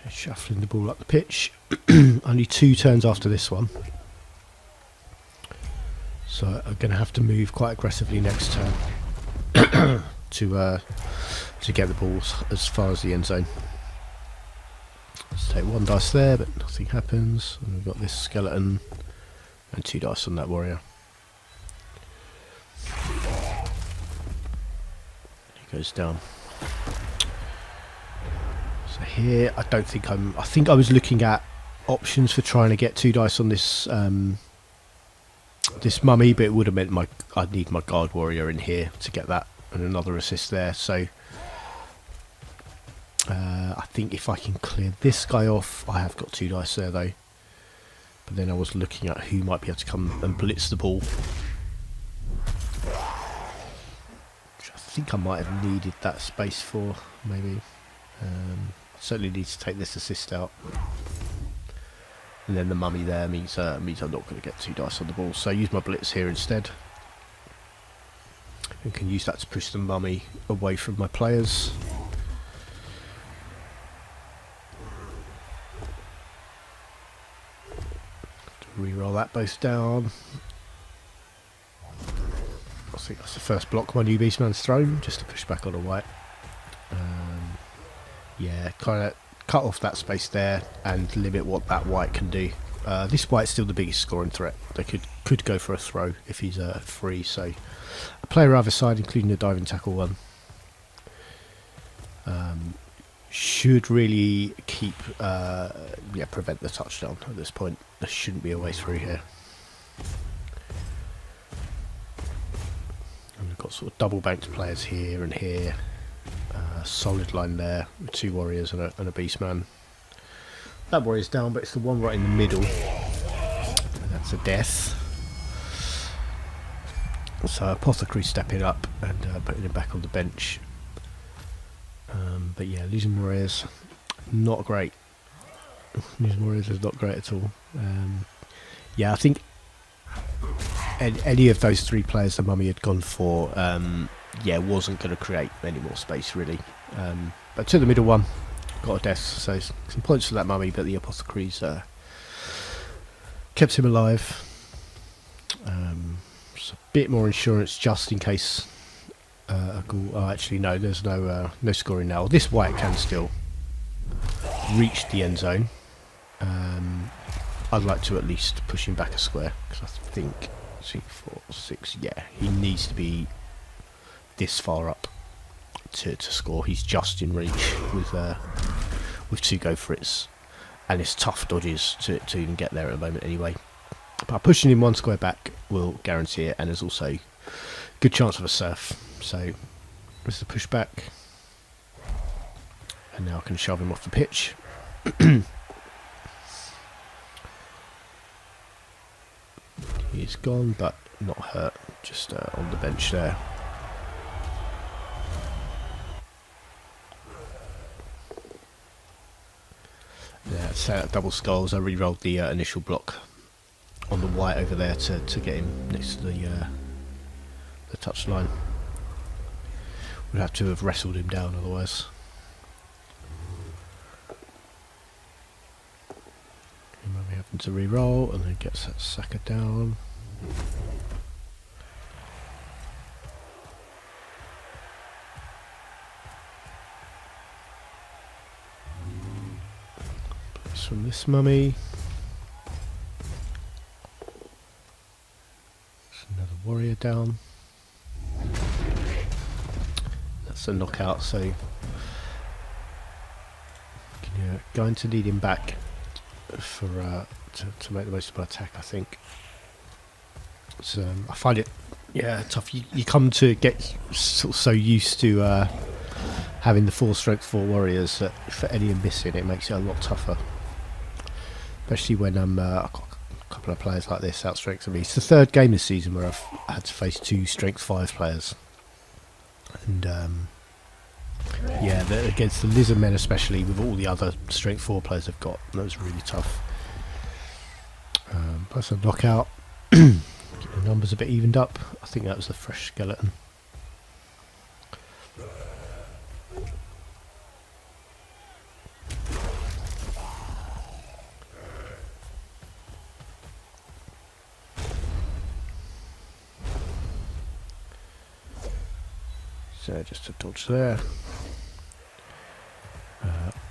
Shuffling the ball up the pitch. Only 2 turns after this one, so I'm going to have to move quite aggressively next turn to get the balls as far as the end zone. Let's take 1 dice there, but nothing happens. And we've got this skeleton and 2 dice on that warrior. He goes down. So here, I think I was looking at options for trying to get 2 dice on this this mummy, but it would have meant I'd need my guard warrior in here to get that, and another assist there. So I think if I can clear this guy off, I have got 2 dice there though. But then I was looking at who might be able to come and blitz the ball, which I think I might have needed that space for, maybe. Certainly need to take this assist out, and then the mummy there means I'm not going to get 2 dice on the ball, so I use my blitz here instead, and can use that to push the mummy away from my players. Reroll that both down. I think that's the first block my new beastman's thrown, just to push back on a white. Yeah, kind of cut off that space there and limit what that white can do. This white's still the biggest scoring threat. They could go for a throw if he's free, so a player either side, including the diving tackle one, should really keep prevent the touchdown at this point. There shouldn't be a way through here. And we've got sort of double banked players here and here. Solid line there with 2 warriors and a beastman. That warrior's down, but it's the one right in the middle. And that's a death. So Apothecary stepping up and putting him back on the bench. But yeah, losing warriors, not great. Losing warriors is not great at all. Yeah, I think any of those three players the Mummy had gone for, yeah, wasn't going to create any more space really. But to the middle one, got a death, so some points for that Mummy, but the Apothecaries kept him alive. So a bit more insurance just in case a ghoul. Oh, actually no, there's no scoring now. This white can still reach the end zone. I'd like to at least push him back a square, because I think 2, 4, 6, yeah, he needs to be this far up to score. He's just in reach with 2 go for it's, and it's tough dodges to even get there at the moment anyway. But pushing him 1 square back will guarantee it, and there's also good chance of a surf. So there's the push back, and now I can shove him off the pitch. He's gone, but not hurt, just on the bench there. Yeah, set up double skulls. I re-rolled the initial block on the white over there to get him next to the touch line. We'd have to have wrestled him down otherwise. He might be having to re-roll, and then gets that sucker down. From this Mummy. There's another warrior down. That's a knockout, so you're going to need him back for to make the most of my attack, I think. So I find it tough. You come to get so used to having the 4 strength 4 warriors that for any missing it makes it a lot tougher. Especially when I've got a couple of players like this outstrengthing me. It's the 3rd game this season where I've had to face 2 strength 5 players. And yeah, against the lizard men especially, with all the other strength 4 players I've got, that was really tough. Plus a knockout. Get the numbers a bit evened up. I think that was the fresh skeleton. So just a dodge there,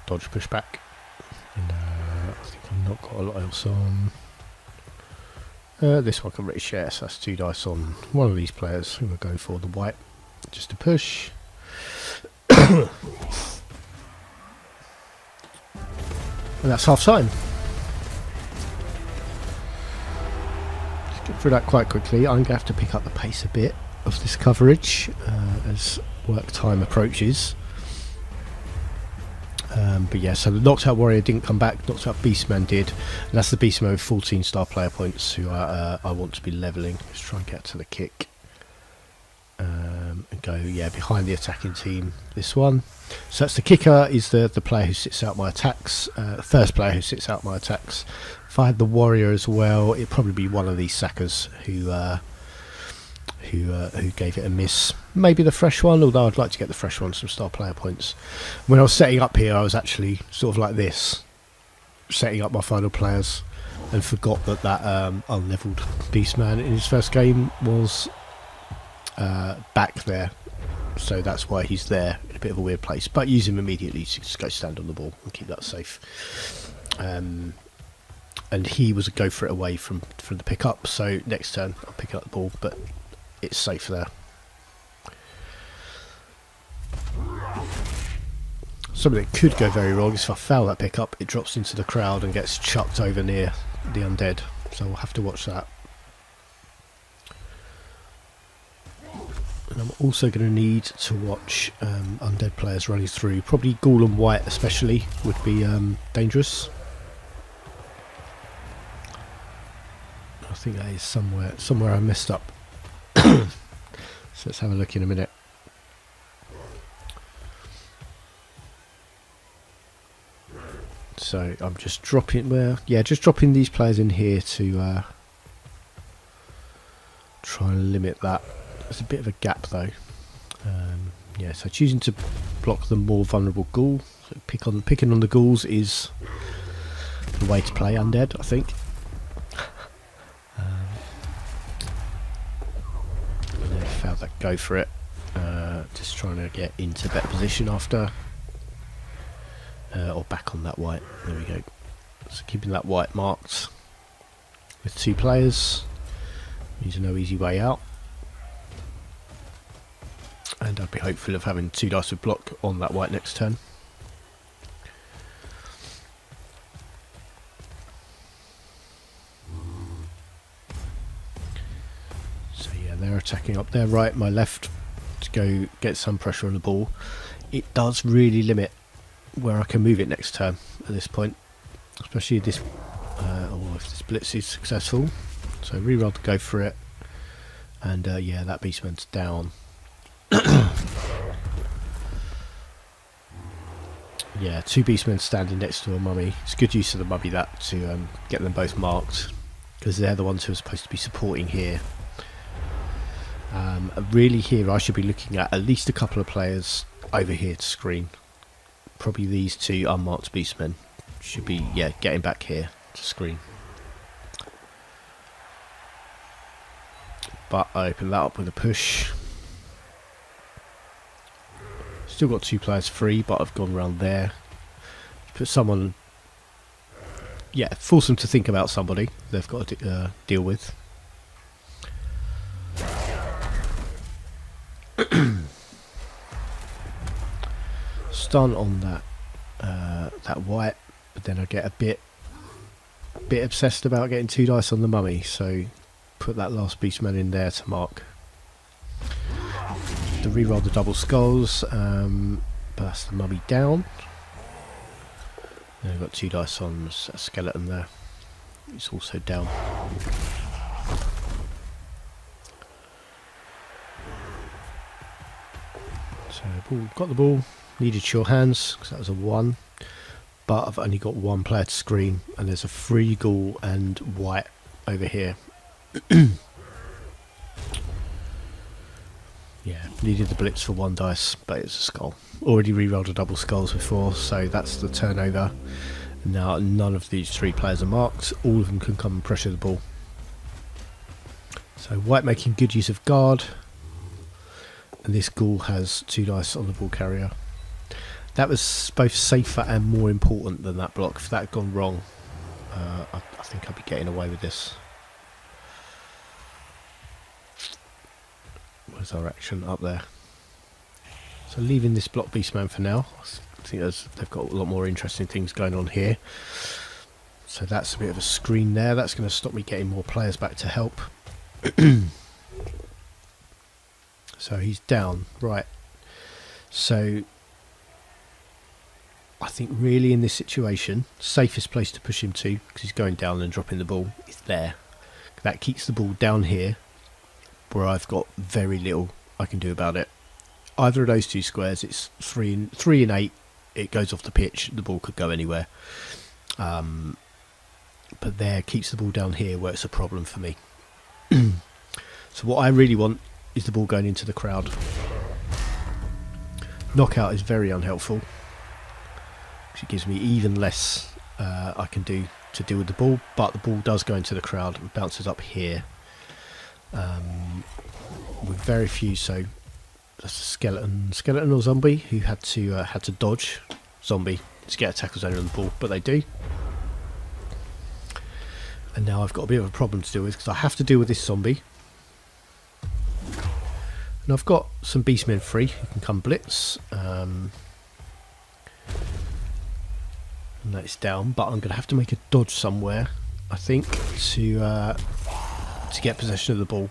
dodge push back, and I think I've not got a lot else on. This one can really share, so that's 2 dice on one of these players who are going for the white, just to push. And that's half time. Just get through that quite quickly. I'm going to have to pick up the pace a bit of this coverage as work time approaches. But yeah, so the knocked out warrior didn't come back, knocked out beastman did, and that's the beastman with 14 star player points who I want to be levelling. Let's try and get to the kick and go behind the attacking team, this one. So that's the kicker, is the player who sits out my attacks, first player who sits out my attacks. If I had the warrior as well, it'd probably be one of these sackers who gave it a miss. Maybe the fresh one, although I'd like to get the fresh one some star player points. When I was setting up here, I was actually sort of like this, setting up my final players, and forgot that unlevelled beastman in his first game was back there, so that's why he's there in a bit of a weird place. But use him immediately to just go stand on the ball and keep that safe. And he was a go for it away from the pick-up, so next turn I'll pick up the ball, but it's safe there. Something that could go very wrong is if I foul that pickup, it drops into the crowd and gets chucked over near the undead, so we'll have to watch that. And I'm also going to need to watch undead players running through. Probably ghoul and white especially would be dangerous. I think that is somewhere I messed up. So let's have a look in a minute. So I'm just dropping, just dropping these players in here to try and limit that. There's a bit of a gap though. Yeah, so choosing to block the more vulnerable ghoul. So picking on the ghouls is the way to play undead, I think. And then found that go for it. Just trying to get into better position after. Or back on that white. There we go. So keeping that white marked with 2 players. There's no easy way out. And I'd be hopeful of having 2 dice of block on that white next turn. So yeah, they're attacking up there, right, my left, to go get some pressure on the ball. It does really limit where I can move it next turn at this point, especially this, or if this blitz is successful. So reroll to go for it, and yeah, that beastman's down. Yeah, 2 beastmen standing next to a mummy. It's good use of the mummy that to get them both marked, because they're the ones who are supposed to be supporting here. Really here I should be looking at least a couple of players over here to screen. Probably these 2 unmarked beastmen should be, yeah, getting back here to screen. But I open that up with a push. Still got 2 players free, but I've gone around there. Put someone, yeah, force them to think about somebody they've got to deal with. Stun on that that white, but then I get a bit obsessed about getting 2 dice on the mummy, so put that last beastman in there to mark. To reroll the double skulls, but that's the mummy down. Then I've got 2 dice on a skeleton there. It's also down. So got the ball. Needed sure hands because that was a 1, but I've only got 1 player to screen, and there's a free ghoul and white over here. Yeah, needed the blitz for 1 dice, but it's a skull. Already re-rolled a double skulls before, so that's the turnover. Now none of these 3 players are marked. All of them can come and pressure the ball. So white making good use of guard, and this ghoul has 2 dice on the ball carrier. That was both safer and more important than that block. If that had gone wrong, I think I'd be getting away with this. Where's our action? Up there. So leaving this block beastman for now. I think they've got a lot more interesting things going on here. So that's a bit of a screen there. That's going to stop me getting more players back to help. So he's down, right. So I think really in this situation, safest place to push him to, because he's going down and dropping the ball, is there. That keeps the ball down here, where I've got very little I can do about it. Either of those 2 squares, it's 3 and 8, it goes off the pitch, the ball could go anywhere. But there, keeps the ball down here where it's a problem for me. So what I really want is the ball going into the crowd. Knockout is very unhelpful. It gives me even less I can do to deal with the ball, but the ball does go into the crowd and bounces up here. With very few, so that's a skeleton or zombie who had to dodge zombie to get attackers only on the ball, but they do. And now I've got a bit of a problem to deal with because I have to deal with this zombie. And I've got some beastmen free who can come blitz. And that is down, but I'm going to have to make a dodge somewhere, I think, to get possession of the ball.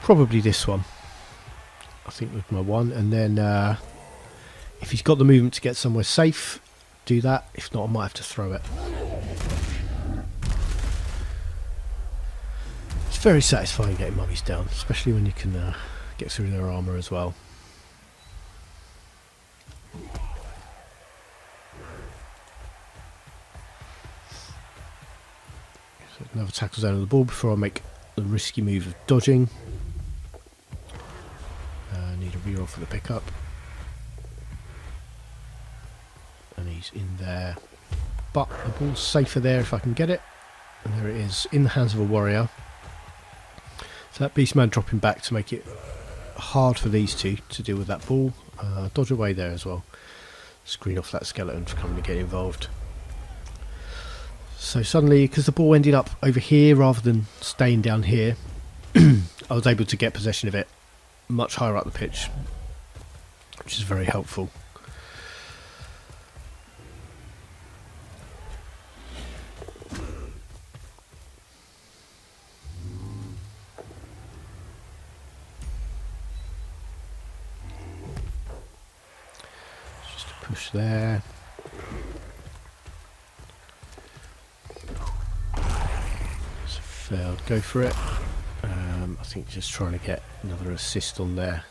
Probably this one, I think, with my 1, and then if he's got the movement to get somewhere safe, do that. If not, I might have to throw it. very satisfying getting mummies down, especially when you can get through their armour as well. So another tackle zone on the ball before I make the risky move of dodging. Need a reroll for the pickup. And he's in there. But the ball's safer there if I can get it. And there it is, in the hands of a warrior. So that beastman dropping back to make it hard for these two to deal with that ball. Dodge away there as well. Screen off that skeleton for coming to get involved. So suddenly, because the ball ended up over here rather than staying down here, I was able to get possession of it much higher up the pitch, which is very helpful. Just a push there. It's a failed go for it. I think just trying to get another assist on there,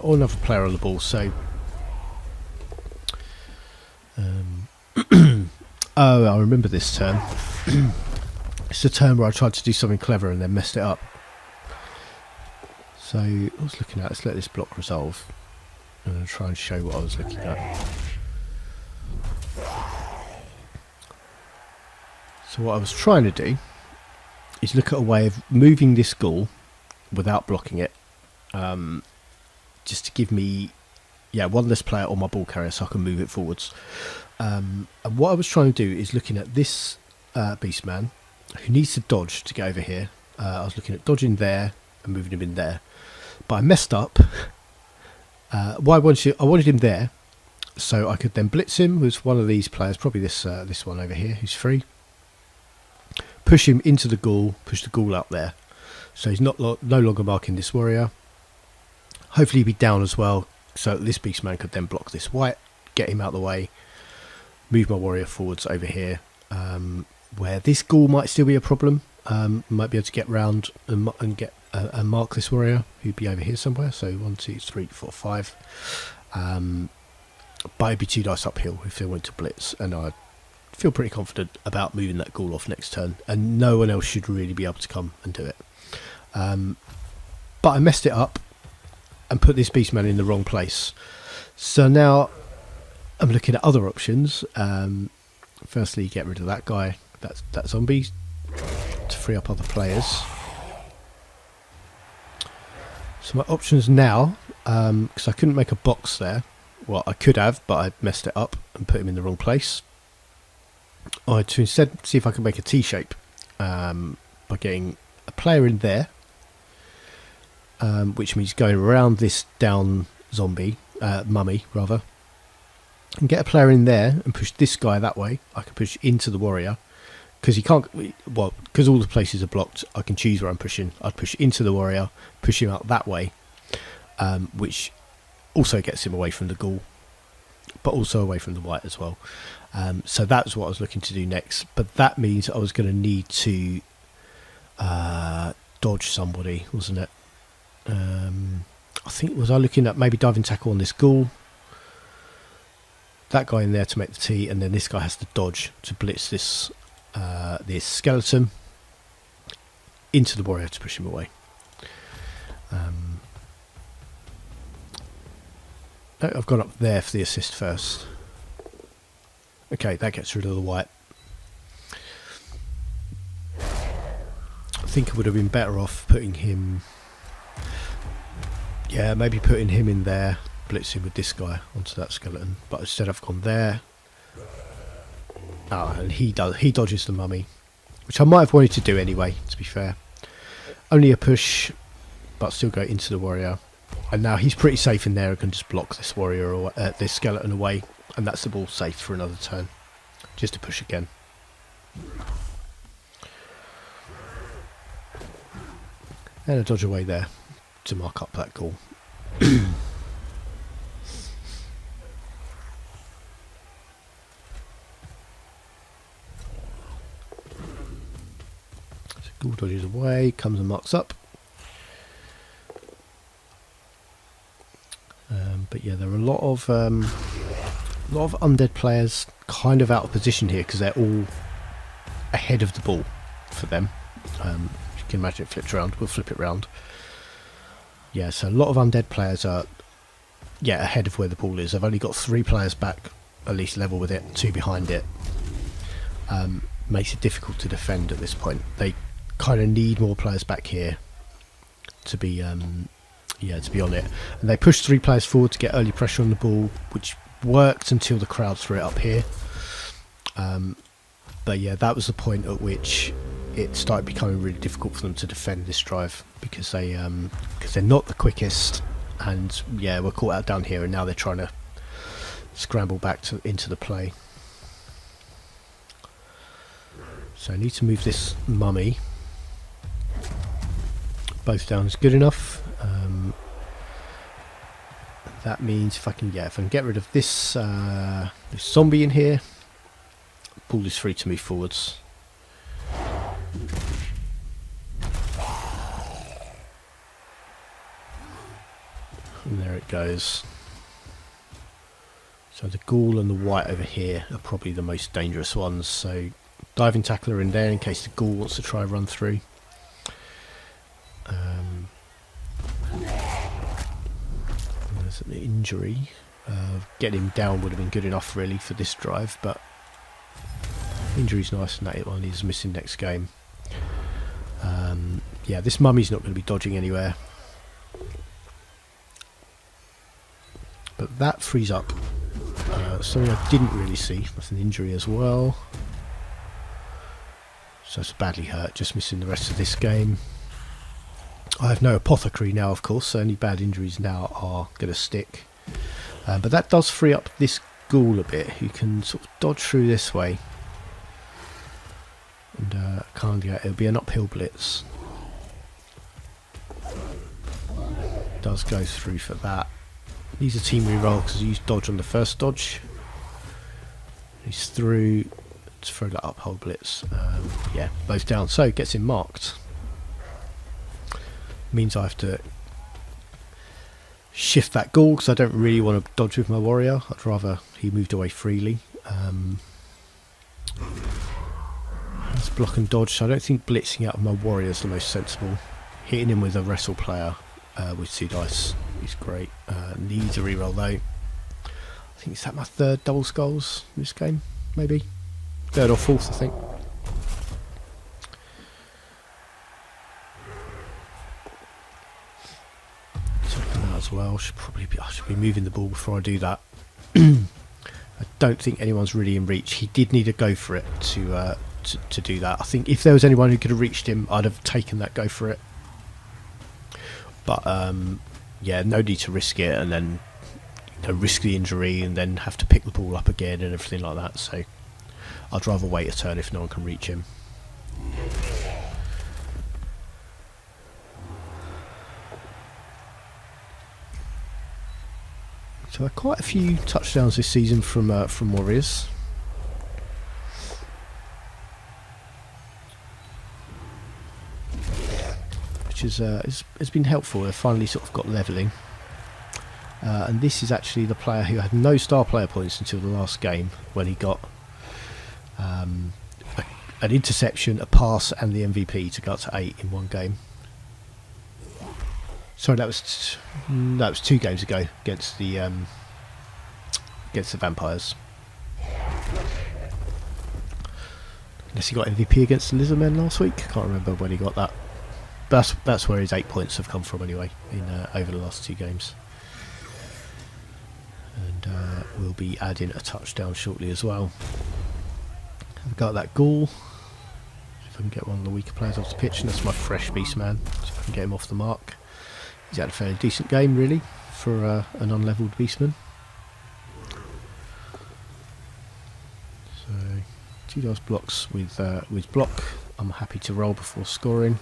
or another player on the ball. So, oh, I remember this turn. It's a turn where I tried to do something clever and then messed it up. So I was looking at, let's let this block resolve, and I'll try and show what I was looking at. So what I was trying to do is look at a way of moving this ghoul without blocking it, just to give me one less player on my ball carrier so I can move it forwards. And what I was trying to do is looking at this beastman who needs to dodge to get over here. I was looking at dodging there and moving him in there, but I messed up. I wanted him there so I could then blitz him with one of these players, probably this one over here who's free. Push him into the ghoul, push the ghoul out there, so he's no longer marking this warrior. Hopefully he'll be down as well, so this beastman could then block this white, get him out of the way, move my warrior forwards over here, where this ghoul might still be a problem. Might be able to get round and get and mark this warrior who'd be over here somewhere. So 1, 2, 3, 4, 5. But it'd be 2 dice uphill if they went to blitz, and I feel pretty confident about moving that ghoul off next turn, and no one else should really be able to come and do it. But I messed it up and put this beastman in the wrong place. So now I'm looking at other options. Firstly, get rid of that guy, that zombie, to free up other players. So my options now, because I couldn't make a box there, well I could have, but I messed it up and put him in the wrong place. I had to instead see if I could make a T-shape by getting a player in there, which means going around this down zombie, mummy rather, and get a player in there and push this guy that way. I can push into the warrior because he can't, well, because all the places are blocked. I can choose where I'm pushing. I'd push into the warrior, push him out that way, which also gets him away from the ghoul, but also away from the white as well. So that's what I was looking to do next, but that means I was going to need to dodge somebody, wasn't it? I think, was I looking at maybe diving tackle on this ghoul, that guy in there to make the T, and then this guy has to dodge to blitz this this skeleton into the warrior to push him away. I've gone up there for the assist first. Okay, that gets rid of the white. I think I would have been better off putting him, maybe putting him in there, blitzing with this guy onto that skeleton, but instead I've gone there. And he dodges the mummy, which I might have wanted to do anyway, to be fair. Only a push, but still go into the warrior, and now he's pretty safe in there and can just block this warrior or this skeleton away, and that's the ball safe for another turn. Just to push again. And a dodge away there to mark up that goal. Ghoul dodges away, comes and marks up. But yeah, there are a lot of undead players kind of out of position here because they're all ahead of the ball for them. You can imagine it flipped around. We'll flip it round. Yeah, so a lot of undead players are ahead of where the ball is. I've only got 3 players back, at least level with it, 2 behind it. Makes it difficult to defend at this point. They kind of need more players back here to be on it. And they pushed 3 players forward to get early pressure on the ball, which worked until the crowd threw it up here. But yeah, that was the point at which it started becoming really difficult for them to defend this drive because they're not the quickest, and yeah, we're caught out down here, and now they're trying to scramble back into the play. So I need to move this mummy. Both down is good enough. That means if I can get rid of this this zombie in here, ball is free to move forwards. And there it goes. So the ghoul and the white over here are probably the most dangerous ones. So diving tackler in there in case the ghoul wants to try run through. There's an injury. Getting him down would have been good enough really for this drive, but injury's nice, and that one is missing next game. Yeah, this mummy's not going to be dodging anywhere. But that frees up something I didn't really see. That's an injury as well. So it's badly hurt, just missing the rest of this game. I have no apothecary now, of course, so any bad injuries now are going to stick. But that does free up this ghoul a bit, who can sort of dodge through this way. And it'll be an uphill blitz. Does go through for that. Needs a team reroll because he used dodge on the first dodge. He's through. Let's throw that uphill blitz. Yeah, both down. So gets him marked. Means I have to shift that ghoul because I don't really want to dodge with my warrior. I'd rather he moved away freely. Let's block and dodge. So I don't think blitzing out of my warrior is the most sensible. Hitting him with a wrestle player with 2 dice is great. Needs a reroll though. I think is that my 3rd double skulls in this game, maybe 3rd or 4th, I think. As well, I should be moving the ball before I do that. I don't think anyone's really in reach. He did need a go for it to do that. I think if there was anyone who could have reached him, I'd have taken that go for it. But yeah, no need to risk it and then risk the injury and then have to pick the ball up again and everything like that. So I'd rather wait a turn if no one can reach him. So quite a few touchdowns this season from Warriors. Which has been helpful. They've finally sort of got levelling. And this is actually the player who had no star player points until the last game, when he got an interception, a pass and the MVP to go up to 8 in one game. Sorry, that was 2 games ago against the Vampires. Unless he got MVP against the Lizardmen last week. I can't remember when he got that. But that's where his 8 points have come from anyway in over the last 2 games. And we'll be adding a touchdown shortly as well. I've got that ghoul. See if I can get one of the weaker players off the pitch, and that's my fresh beast man. See if I can get him off the mark. He's had a fairly decent game, really, for an unlevelled beastman. So 2 dice blocks with block. I'm happy to roll before scoring,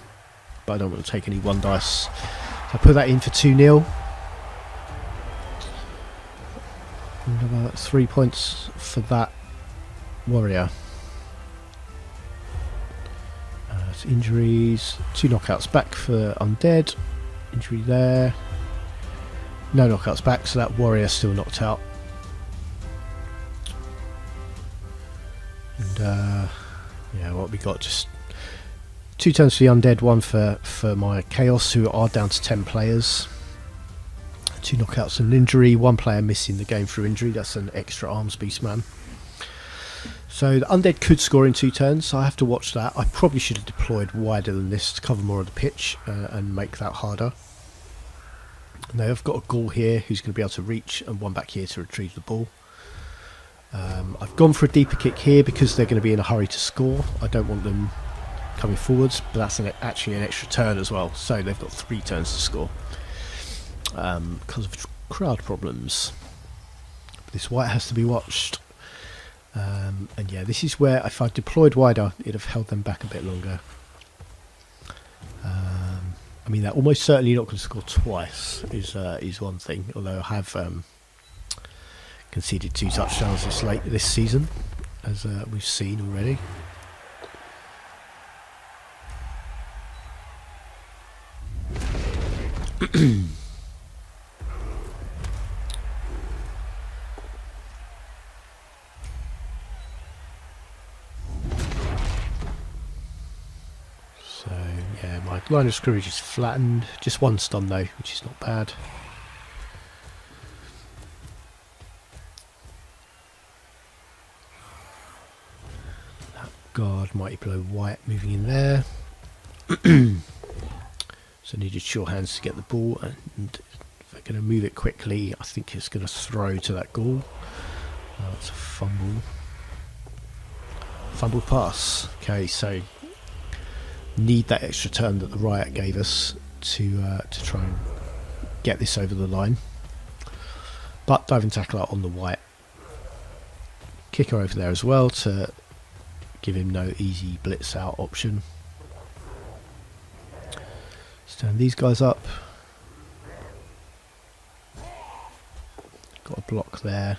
but I don't want to take any 1 dice. So I put that in for 2-0. Another 3 points for that warrior. Injuries, 2 knockouts back for Undead. Injury there. No knockouts back, so that warrior still knocked out. And yeah, what we got? Just 2 turns for the Undead, 1 for my Chaos, who are down to 10 players. 2 knockouts and an injury, 1 player missing the game through injury. That's an extra arms beast man. So the Undead could score in 2 turns, so I have to watch that. I probably should have deployed wider than this to cover more of the pitch and make that harder. Now I've got a Ghoul here who's going to be able to reach, and 1 back here to retrieve the ball. I've gone for a deeper kick here because they're going to be in a hurry to score. I don't want them coming forwards, but that's actually an extra turn as well, so they've got 3 turns to score because of crowd problems. This white has to be watched. And yeah, this is where if I deployed wider, it'd have held them back a bit longer. I mean, they're almost certainly not going to score twice, is one thing. Although I have conceded 2 touchdowns this season, as we've seen already. So yeah, my line of scrimmage is flattened. Just 1 stun though, which is not bad. That guard mighty blow white moving in there. So needed sure hands to get the ball, and if they're going to move it quickly, I think it's going to throw to that Ghoul. It's a fumble. Fumble pass. Okay, so need that extra turn that the Riot gave us to try and get this over the line. But diving tackle out on the white. Kicker over there as well to give him no easy blitz out option. Stand these guys up. Got a block there,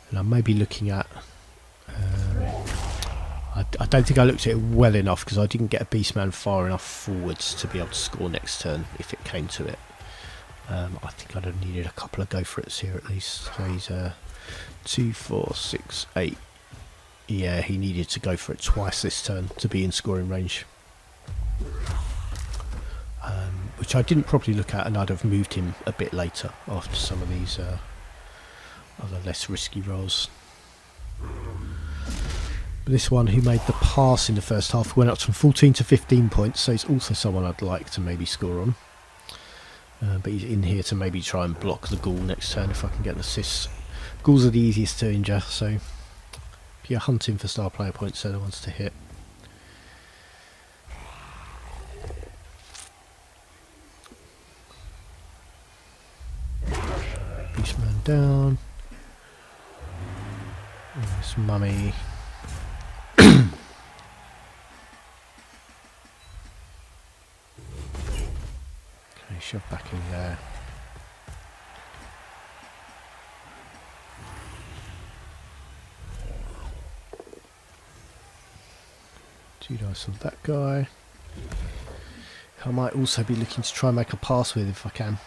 and I may be looking at. I don't think I looked at it well enough because I didn't get a Beastman far enough forwards to be able to score next turn if it came to it. I think I'd have needed a couple of go for it's here at least. So he's 2, 4, 6, 8. Yeah, he needed to go for it twice this turn to be in scoring range. Which I didn't properly look at, and I'd have moved him a bit later after some of these other less risky rolls. But this one who made the pass in the first half went up from 14 to 15 points, so he's also someone I'd like to maybe score on. But he's in here to maybe try and block the Ghoul next turn if I can get an assist. Ghouls are the easiest to injure, so if you're hunting for star player points, they're the ones to hit. Beastman down. This mummy. Okay, shove back in there. Two dice on that guy. I might also be looking to try and make a pass with if I can.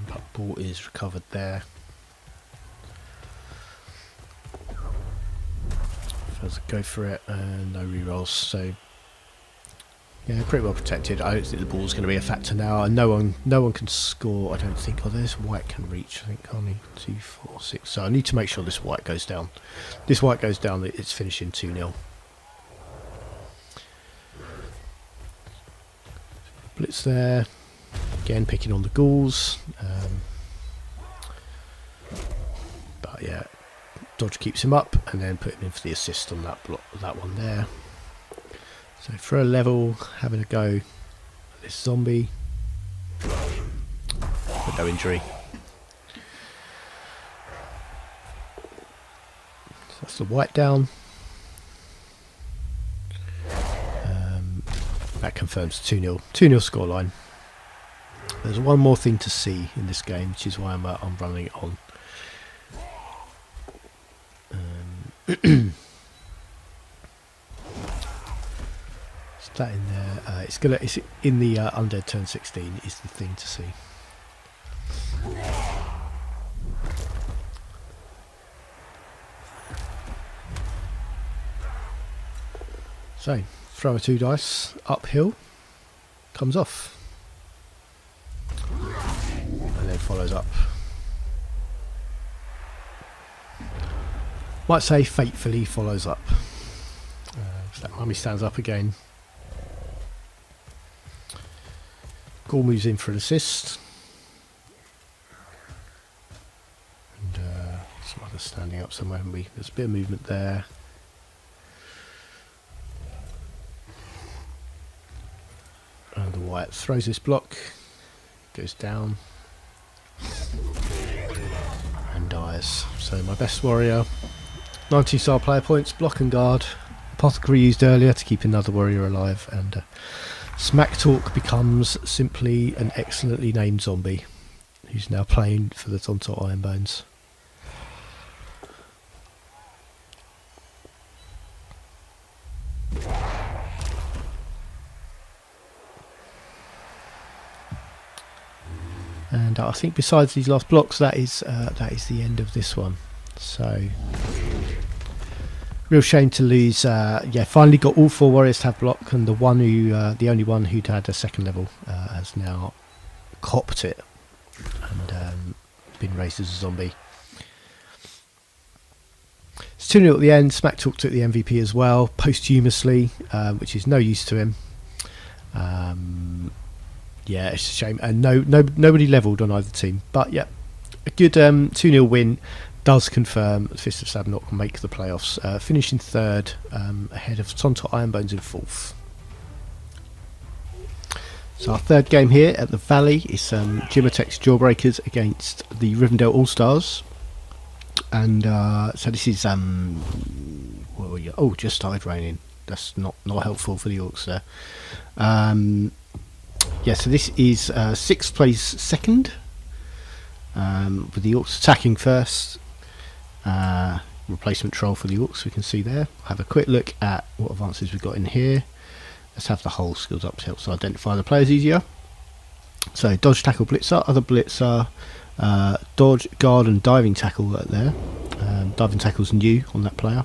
But ball is recovered there. If I go for it and no rerolls, so yeah, pretty well protected. I don't think the ball's going to be a factor now, and no one can score. I don't think. Oh, there's white can reach. I think only 2, 4, 6. So I need to make sure this white goes down. This white goes down. It's finishing 2-0. Blitz there. Again, picking on the ghouls. But yeah, dodge keeps him up, and then put him in for the assist on that block. That one there. So for a level, having a go at this zombie, but no injury. So that's the white down. That confirms 2-0. 2-0 scoreline. There's one more thing to see in this game, which is why I'm running it on. Is that in there? It's in the Undead turn 16 is the thing to see. So, throw a 2 dice, uphill, comes off, and then follows up. Might say fatefully follows up. So that mummy stands up again. Gaul moves in for an assist. And some others standing up somewhere, haven't we? There's a bit of movement there. And the white throws this block, goes down, and dies. So my best warrior, 19 star player points, block and guard. Apothecary used earlier to keep another warrior alive, and Smack Talk becomes simply an excellently named zombie who's now playing for the Tontor Ironbones. And I think besides these last blocks, that is the end of this one. So, real shame to lose. Yeah, finally got all 4 warriors to have block, and the only one who'd had a 2nd level has now copped it and been raised as a zombie. It's 2-0 at the end. Smack Talk took the MVP as well, posthumously, which is no use to him. Yeah, it's a shame, and nobody levelled on either team. But yeah, a good 2-0 win does confirm the Fist of Sabnok will make the playoffs, finishing 3rd ahead of Tontor Ironbones in 4th. So our 3rd game here at the Valley is Jimotek's Jawbreakers against the Rivendell All Stars, and so this is just started raining. That's not helpful for the Orcs there. Yeah, so this is 6th place 2nd, with the Orcs attacking first. Replacement troll for the Orcs, we can see there. Have a quick look at what advances we've got in here. Let's have the whole skills up to help us identify the players easier. So dodge, tackle, blitzer, other blitzer, dodge, guard and diving tackle right there. Diving tackle's new on that player.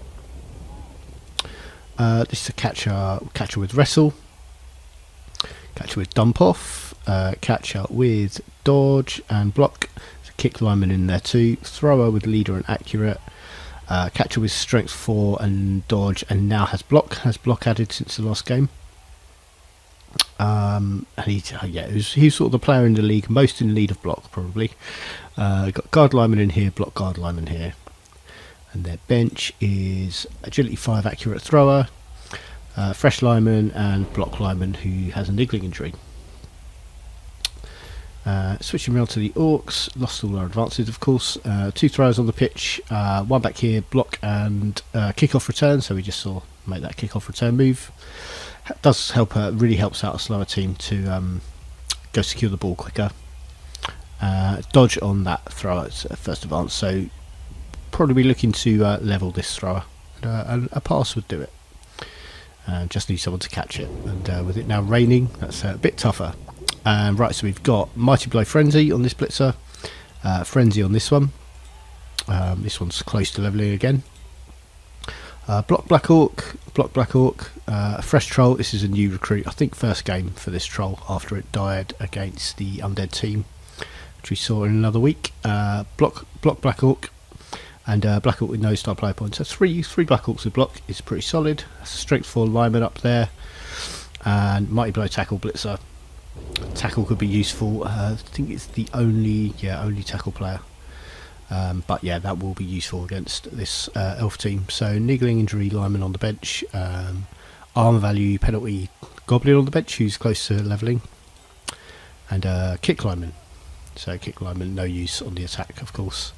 This is a catcher with wrestle. Catcher with dump off, catcher with dodge and block, there's a kick lineman in there too, thrower with leader and accurate, catcher with strength 4 and dodge, and now has block added since the last game. And he's sort of the player in the league most in need of block probably. Got guard lineman in here, block guard lineman here, and their bench is agility 5 accurate thrower, fresh lineman and block lineman who has a niggling injury. Switching around to the Orcs, lost all our advances of course. 2 throwers on the pitch, 1 back here, block and kick-off return, so we just saw make that kick-off return move. Does help, really helps out a slower team to go secure the ball quicker. Dodge on that thrower at first advance, so probably be looking to level this thrower, and a pass would do it. Just need someone to catch it, and with it now raining, that's a bit tougher. Right, so we've got Mighty Blow Frenzy on this blitzer, Frenzy on this one. This one's close to levelling again. Block Black Orc, Fresh Troll. This is a new recruit, I think first game for this troll after it died against the Undead team, which we saw in another week. Block Black Orc, and Black Orc with no star player points. So three Black Orcs with block is pretty solid. Strength 4 lineman up there, and Mighty Blow Tackle Blitzer. Tackle could be useful. I think it's the only tackle player. But yeah, that will be useful against this elf team. So niggling injury lineman on the bench, armor value penalty goblin on the bench who's close to levelling, and kick lineman. So kick lineman no use on the attack of course.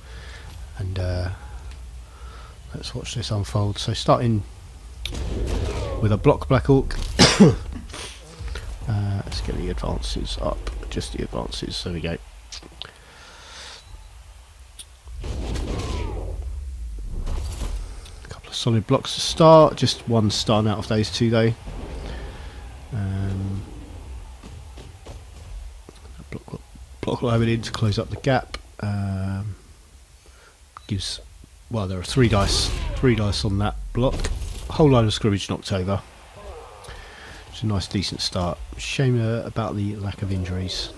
And let's watch this unfold. So starting with a block Black Orc. Let's get the advances up just the advances. There we go. A couple of solid blocks to start. Just one starting out of those two though. Block loaded in to close up the gap. Gives, well, there are three dice on that block. A whole line of scrimmage knocked over. It's a nice decent start. Shame about the lack of injuries.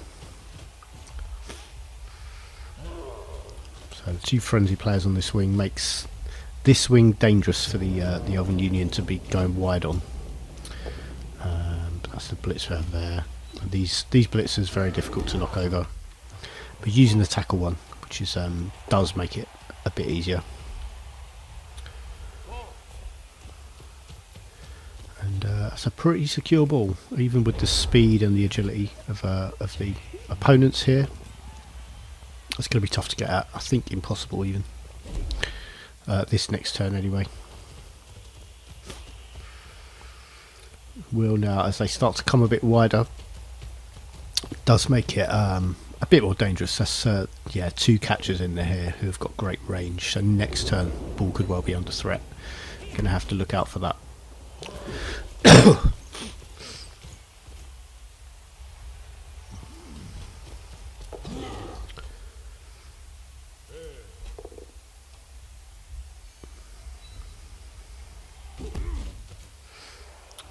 So the two frenzy players on this wing makes this wing dangerous for the Elven Union to be going wide on. That's the blitzer there. These blitzers very difficult to knock over, but using the tackle one, which is does make it a bit easier. And it's a pretty secure ball, even with the speed and the agility of the opponents here. It's going to be tough to get at. I think impossible even. This next turn anyway. Will now, as they start to come a bit wider, does make it a bit more dangerous. That's yeah, two catchers in there here who have got great range. So next turn, ball could well be under threat. Going to have to look out for that.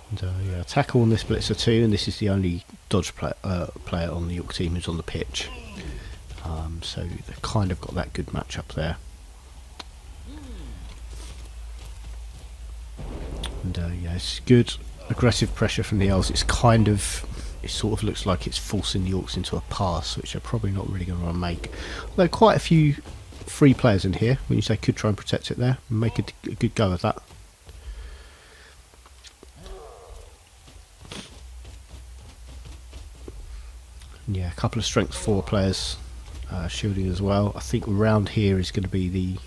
And, yeah, tackle on this blitzer too, and this is the only dodge player on the York team who's on the pitch. So they've kind of got that good match up there. And yeah, it's good aggressive pressure from the Elves. It sort of looks like it's forcing the Orcs into a pass, which they're probably not really going to want to make. Although quite a few free players in here, when you say could try and protect it there, and make a good go of that. And yeah, a couple of strength 4 players shielding as well. I think around here is going to be the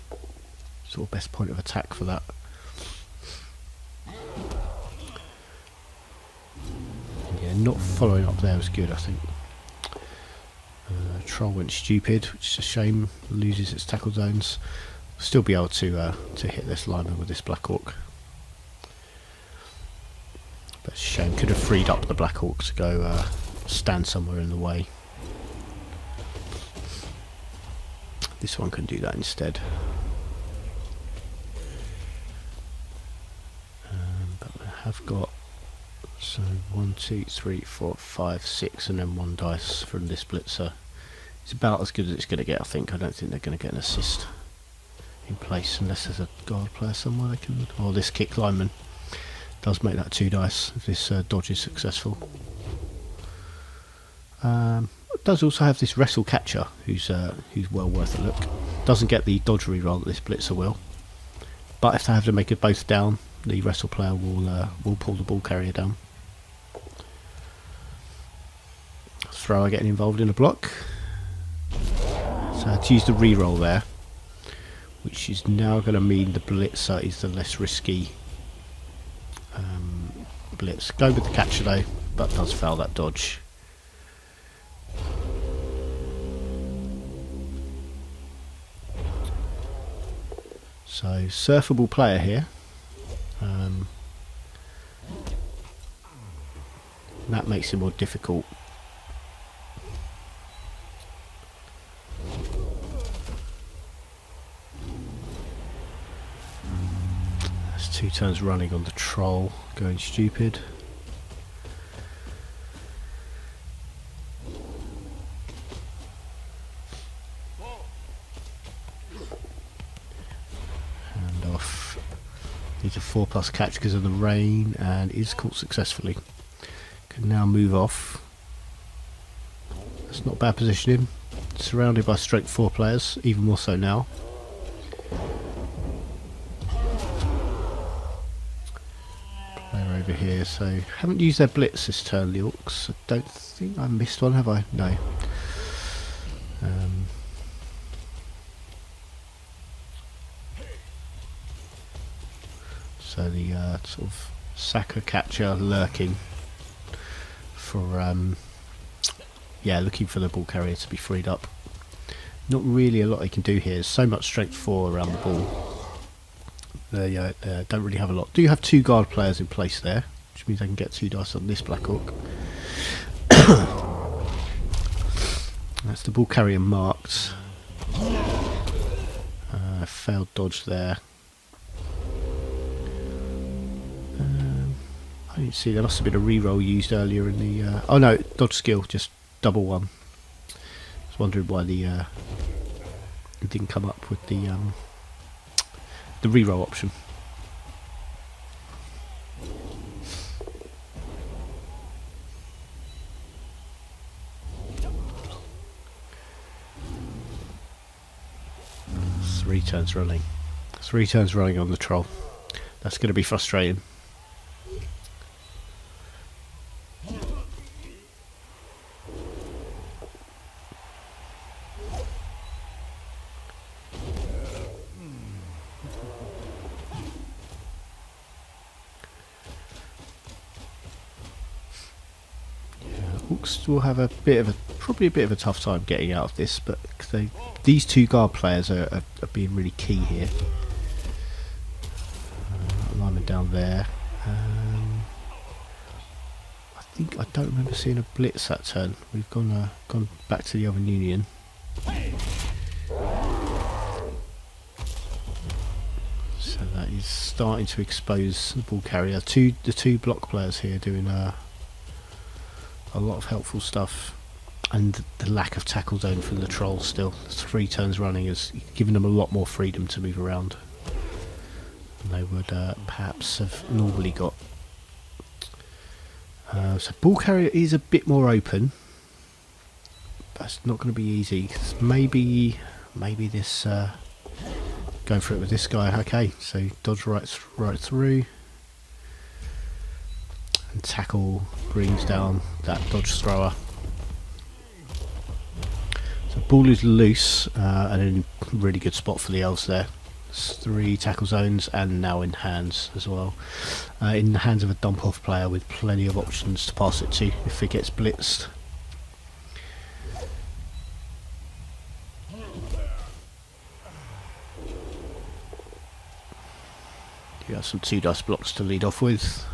sort of best point of attack for that. Yeah, not following up there was good, I think. Troll went stupid, which is a shame. Loses its tackle zones. Still be able to hit this lineman with this Black Orc. But it's a shame. Could have freed up the Black Orc to go stand somewhere in the way. This one can do that instead. But I have got, so 1, 2, 3, 4, 5, 6, and then 1 dice from this blitzer. It's about as good as it's going to get, I think. I don't think they're going to get an assist in place unless there's a guard player somewhere they can. Or this kick lineman does make that 2 dice if this dodge is successful. It does also have this wrestle catcher who's well worth a look. Doesn't get the dodge reroll that this blitzer will, but if they have to make it both down, the wrestle player will pull the ball carrier down. Thrower getting involved in a block. So to use the reroll there, which is now going to mean the blitzer is the less risky blitz. Go with the catcher though, but does foul that dodge. So surfable player here. That makes it more difficult. That's 2 turns running on the troll, going stupid. Hand off. Needs a 4+ catch because of the rain, and is caught successfully. Can now move off. That's not bad positioning. Surrounded by strength 4 players, even more so now. Player over here, so haven't used their blitz this turn, the Orcs. I don't think I missed one, have I? No. So the sort of sacker catcher lurking for yeah, looking for the ball carrier to be freed up. Not really a lot they can do here. There's so much strength 4 around the ball. They don't really have a lot. Do have 2 guard players in place there, which means they can get 2 dice on this Black Orc. That's the ball carrier marked. Failed dodge there. I didn't see, there must have been a reroll used earlier in the... oh no, dodge skill, just double 1. I was wondering why it didn't come up with the reroll option. Three turns running. 3 turns running on the troll. That's going to be frustrating. Orcs will have probably a bit of a tough time getting out of this, but these 2 guard players are being really key here. Lamian down there. I don't remember seeing a blitz that turn. We've gone back to the Oven Union. So that is starting to expose the ball carrier. The two block players here doing a lot of helpful stuff, and the lack of tackle zone from the troll still. 3 turns running has given them a lot more freedom to move around than they would perhaps have normally got. So ball carrier is a bit more open, but it's not going to be easy. Maybe this going for it with this guy. Okay, so dodge right through. And tackle brings down that dodge thrower. So ball is loose and in a really good spot for the elves there. There's 3 tackle zones and now in hands as well. In the hands of a dump off player with plenty of options to pass it to if it gets blitzed. You have some 2 dice blocks to lead off with.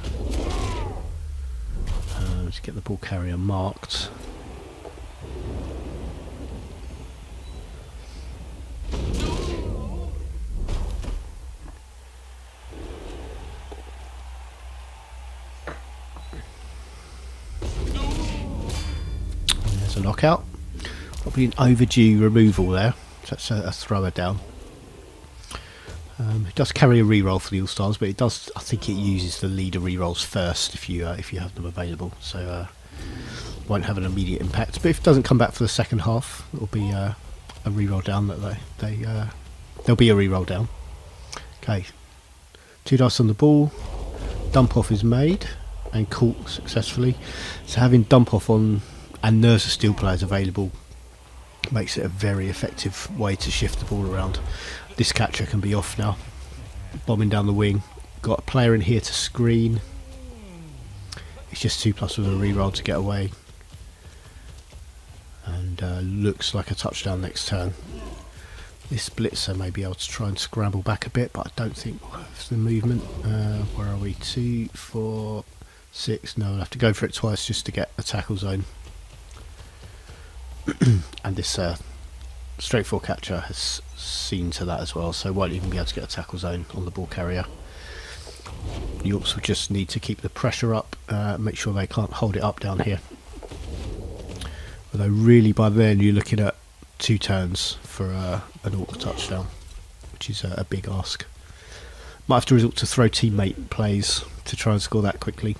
Let's get the ball carrier marked. There's a knockout. Probably an overdue removal there. So that's a thrower down. It does carry a reroll for the All-Stars, but I think it uses the leader rerolls first if you have them available, so won't have an immediate impact. But if it doesn't come back for the second half, it'll be a reroll down. There'll be a reroll down. Okay, 2 dice on the ball. Dump off is made and caught successfully. So having dump off on and Nurse of Steel players available makes it a very effective way to shift the ball around. This catcher can be off now, bombing down the wing. Got a player in here to screen. It's just 2+ with a reroll to get away, and looks like a touchdown next turn. This blitzer may be able to try and scramble back a bit, but I don't think we'll have the movement. Where are we? 2, 4, 6. No, we'll have to go for it twice just to get a tackle zone. And this straight 4 catcher has seen to that as well, so won't even be able to get a tackle zone on the ball carrier. The Orcs will just need to keep the pressure up, make sure they can't hold it up down here. Although really by then you're looking at 2 turns for an Orc touchdown, which is a big ask. Might have to resort to throw teammate plays to try and score that quickly.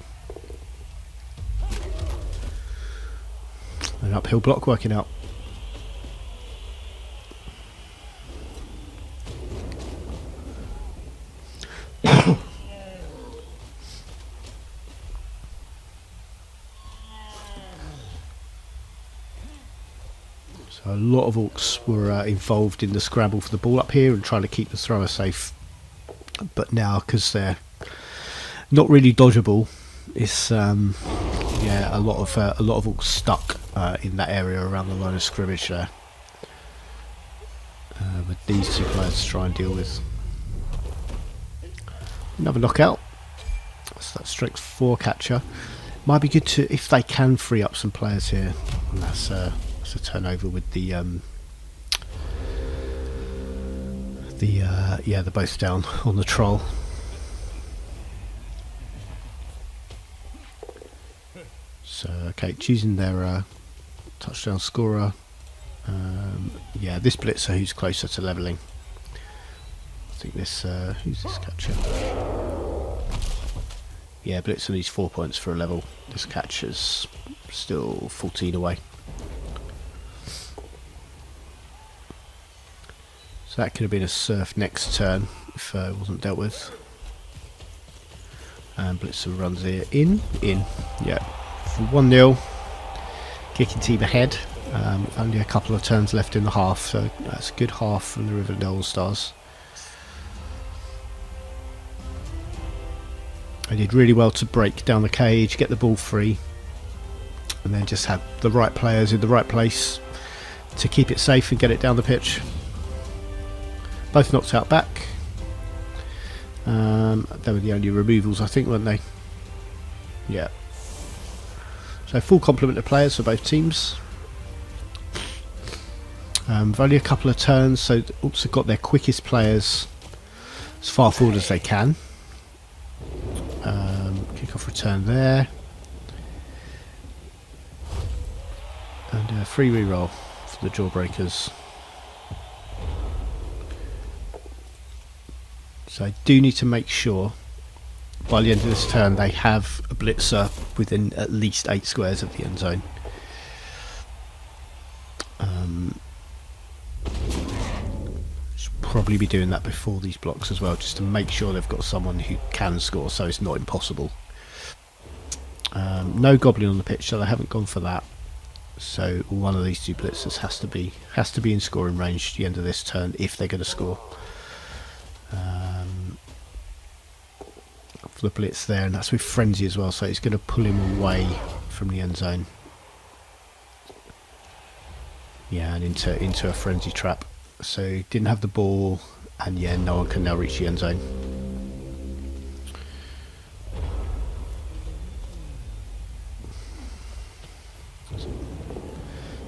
An uphill block working out. So a lot of Orcs were involved in the scramble for the ball up here and trying to keep the thrower safe. But now, because they're not really dodgeable, it's Yeah, a lot of orcs stuck in that area around the line of scrimmage there. With these two players to try and deal with. Another knockout. So that's strength 4 catcher. Might be good to, if they can, free up some players here. And that's a turnover with the yeah, they're both down on the troll. So okay, choosing their touchdown scorer. Yeah, this blitzer who's closer to levelling. I think this who's this catcher? Yeah, blitzer needs 4 points for a level. This catcher's still 14 away. So that could have been a surf next turn if it wasn't dealt with. And blitzer runs here in, yeah, for 1-0. Kicking team ahead. Only a couple of turns left in the half, so that's a good half from the Rivendell All-Stars. I did really well to break down the cage, get the ball free, and then just have the right players in the right place to keep it safe and get it down the pitch. Both knocked out back. They were the only removals, I think, weren't they? Yeah. So full complement of players for both teams. Only a couple of turns, so also got their quickest players as far forward as they can. Kick off return there. And a free reroll for the Jawbreakers. So I do need to make sure by the end of this turn they have a blitzer within at least 8 squares of the end zone. Should probably be doing that before these blocks as well, just to make sure they've got someone who can score, so it's not impossible. No goblin on the pitch, so they haven't gone for that. So one of these two blitzers has to be in scoring range at the end of this turn if they're going to score. For the blitz there, and that's with frenzy as well, so it's going to pull him away from the end zone. Yeah, and into a frenzy trap. So he didn't have the ball, and yeah, no one can now reach the end zone.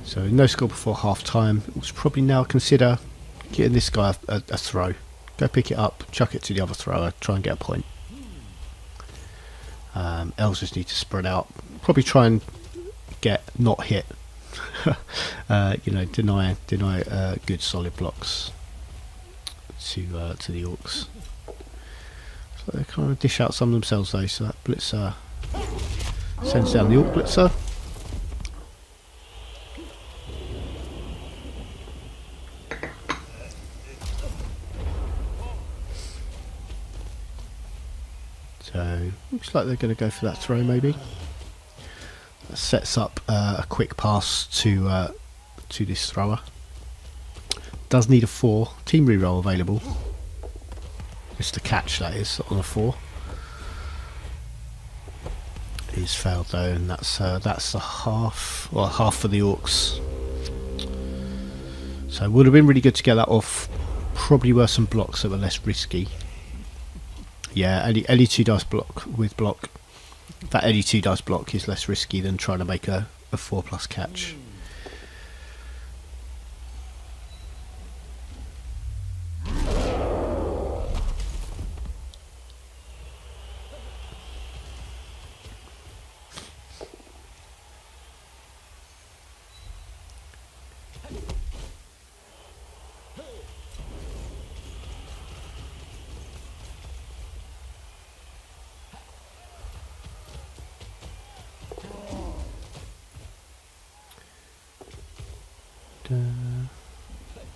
So no score before half time. We should probably now consider getting this guy a throw. Go pick it up, chuck it to the other thrower, try and get a point. Elves just need to spread out. Probably try and get not hit. You know, deny good solid blocks to the orcs. So they kind of dish out some themselves though. So that blitzer sends down the orc blitzer. So looks like they're going to go for that throw maybe. That sets up a quick pass to this thrower. Does need a 4. Team reroll available. Just to catch, that is, on a 4. He's failed though, and that's the half. Well, half for the orcs. So it would have been really good to get that off. Probably were some blocks that were less risky. Yeah, any 2 dice block with block. That any 2 dice block is less risky than trying to make a 4+ catch.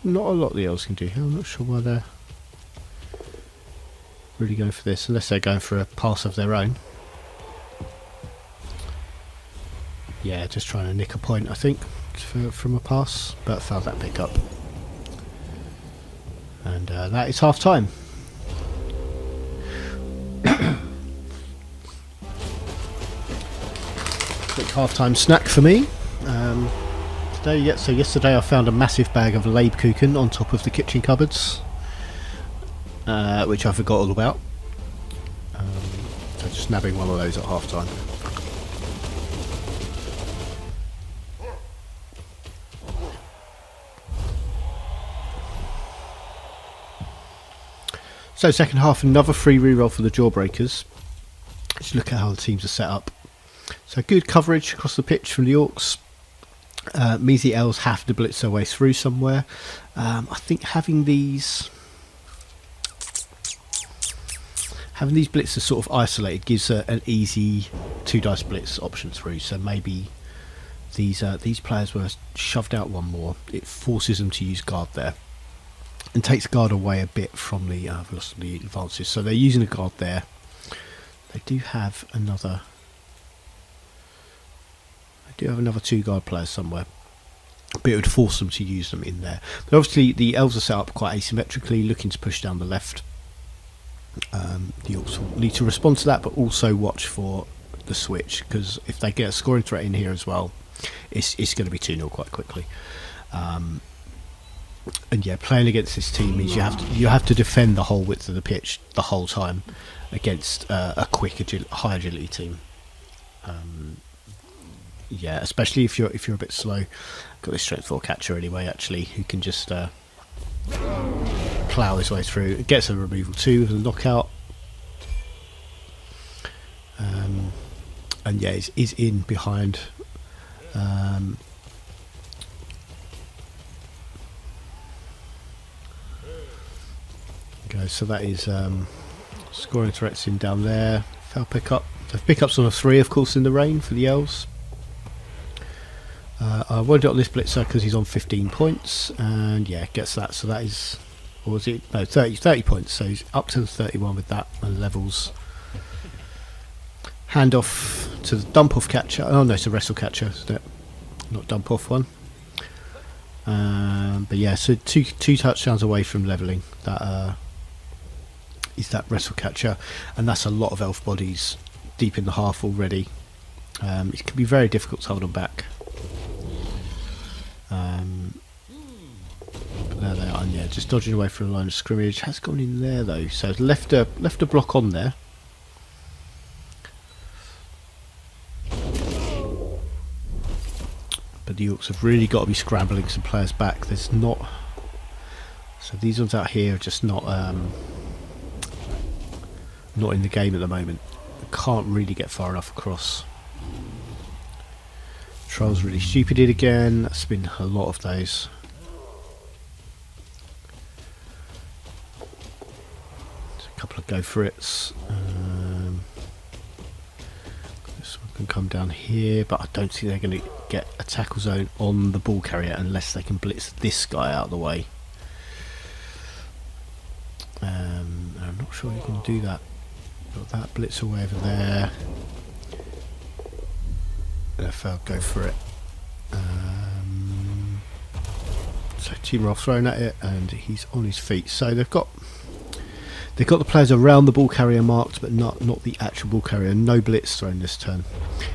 Not a lot the elves can do here. I'm not sure why they're really going for this, unless they're going for a pass of their own. Yeah, just trying to nick a point, I think, from a pass, but failed that pickup. And that is half time. quick half-time snack for me. Yesterday I found a massive bag of Leibkuchen on top of the kitchen cupboards, which I forgot all about. So just nabbing one of those at half-time. So second half, another free reroll for the Jawbreakers. Let's look at how the teams are set up. So good coverage across the pitch from the Orcs. Means the Elves have to blitz their way through somewhere. I think having these blitzers sort of isolated gives an easy 2 dice blitz option through. So maybe these players were shoved out one more. It forces them to use guard there, and takes guard away a bit from the velocity advances. So they're using a guard there. They do have another 2 guard players somewhere, but it would force them to use them in there. But obviously the Elves are set up quite asymmetrically, looking to push down the left. The Orcs will need to respond to that, but also watch for the switch, because if they get a scoring threat in here as well, it's going to be 2-0 quite quickly. And yeah, playing against this team means you have to defend the whole width of the pitch the whole time against a quick, high agility team. Yeah, especially if you're a bit slow. Got this strength 4 catcher anyway, actually, who can just plough his way through. It gets a removal 2 with a knockout. And yeah, he's in behind. So that is scoring threats in down there. Foul pickup. So pickups on a 3, of course, in the rain for the Elves. I won't do it on this blitzer because he's on 15 points, and yeah, gets that. So that is, or was it? No, 30 points. So he's up to the 31 with that, and levels. Hand off to the dump off catcher. Oh no, it's a wrestle catcher, isn't it? Not dump off one. But yeah, so two touchdowns away from levelling. That is that wrestle catcher, and that's a lot of elf bodies deep in the half already. It can be very difficult to hold them back. But there they are, and yeah, just dodging away from the line of scrimmage. Has gone in there though, so it's left a block on there. But the Orcs have really got to be scrambling some players back. There's not, so these ones out here are just not in the game at the moment. They can't really get far enough across. Troll's really stupided again. That's been a lot of those. There's a couple of go for it's. This one can come down here, but I don't think they're going to get a tackle zone on the ball carrier unless they can blitz this guy out of the way. I'm not sure you can do that. Got that blitz away over there. NFL go for it. So Team Rolf throwing at it, and he's on his feet. So they've got the players around the ball carrier marked, but not the actual ball carrier. No blitz thrown this turn.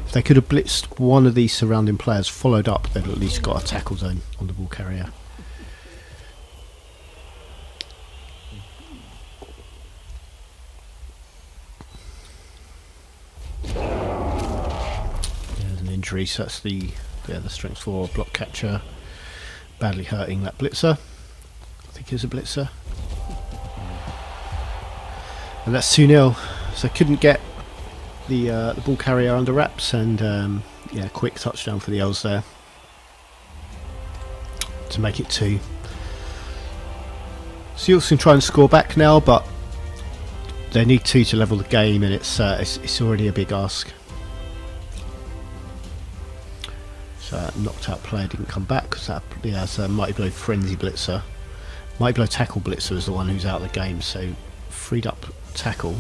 If they could have blitzed one of these surrounding players, followed up, they've at least got a tackle zone on the ball carrier. Injury, so that's the strength 4 block catcher badly hurting that blitzer. I think it's a blitzer, and that's 2-0. So couldn't get the ball carrier under wraps, and yeah, quick touchdown for the Elves there to make it 2. Seals can try and score back now, but they need 2 to level the game, and it's already a big ask. Knocked out player didn't come back because that's a Mighty Blow Frenzy Blitzer. Mighty Blow Tackle Blitzer is the one who's out of the game, so freed up tackle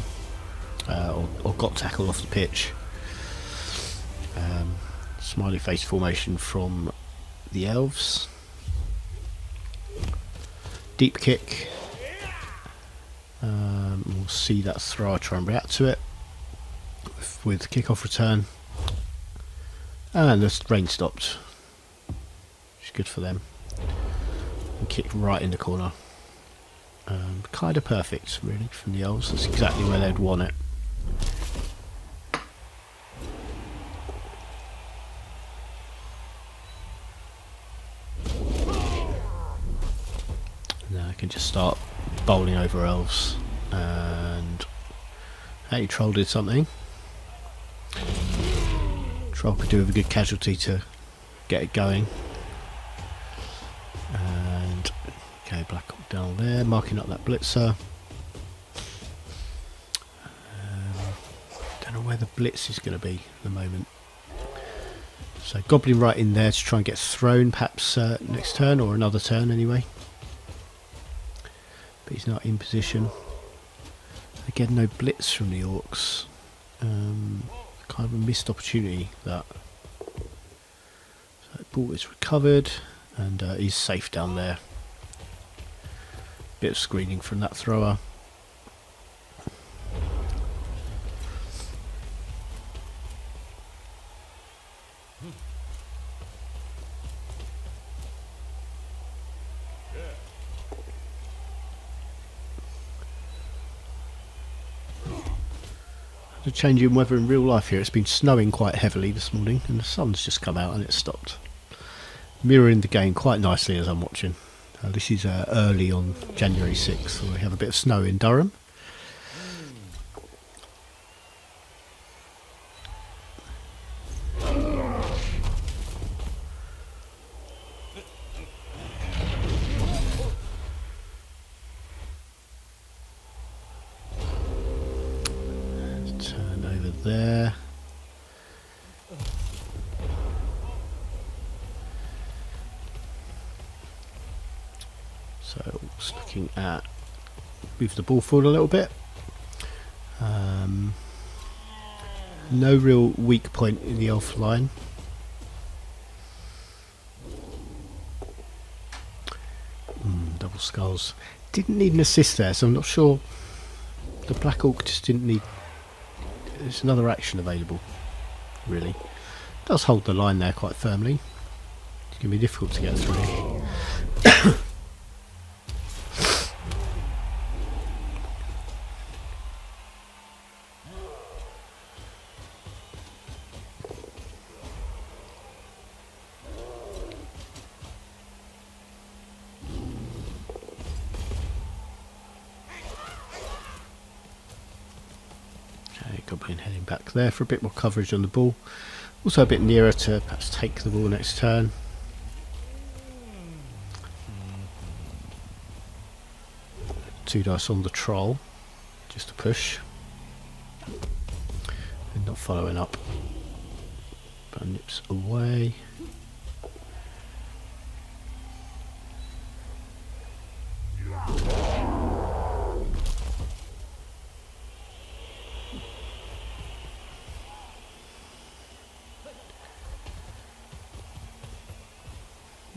or got tackle off the pitch. Smiley face formation from the Elves. Deep kick. We'll see that thrower try and react to it with kickoff return. And the rain stopped, which is good for them. And kicked right in the corner. Kind of perfect, really, from the elves. That's exactly where they'd want it. Now I can just start bowling over elves. And hey, Troll did something. Troll could do with a good casualty to get it going. And okay, Black Hawk down there, marking up that blitzer. Don't know where the blitz is going to be at the moment. So Goblin right in there to try and get thrown, perhaps next turn or another turn anyway. But he's not in position. Again, no blitz from the Orcs. Kind of a missed opportunity that. So ball is recovered and he's safe down there. Bit of screening from that thrower. The change in weather in real life here. It's been snowing quite heavily this morning and the sun's just come out and it's stopped. Mirroring the game quite nicely as I'm watching. This is early on January 6th, so we have a bit of snow in Durham. Turn over there. So just looking at move the ball forward a little bit. No real weak point in the elf line. Double skulls. Didn't need an assist there, so I'm not sure. The Black Orc just didn't need. There's another action available. Really, does hold the line there quite firmly. It's going to be difficult to get through. Goblin heading back there for a bit more coverage on the ball. Also a bit nearer to perhaps take the ball next turn. Two dice on the Troll, just a push. And not following up. But nips away.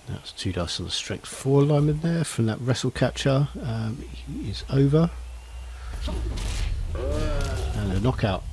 That's two dice on the strength 4 lineman there from that wrestle catcher. He is over. And a knockout.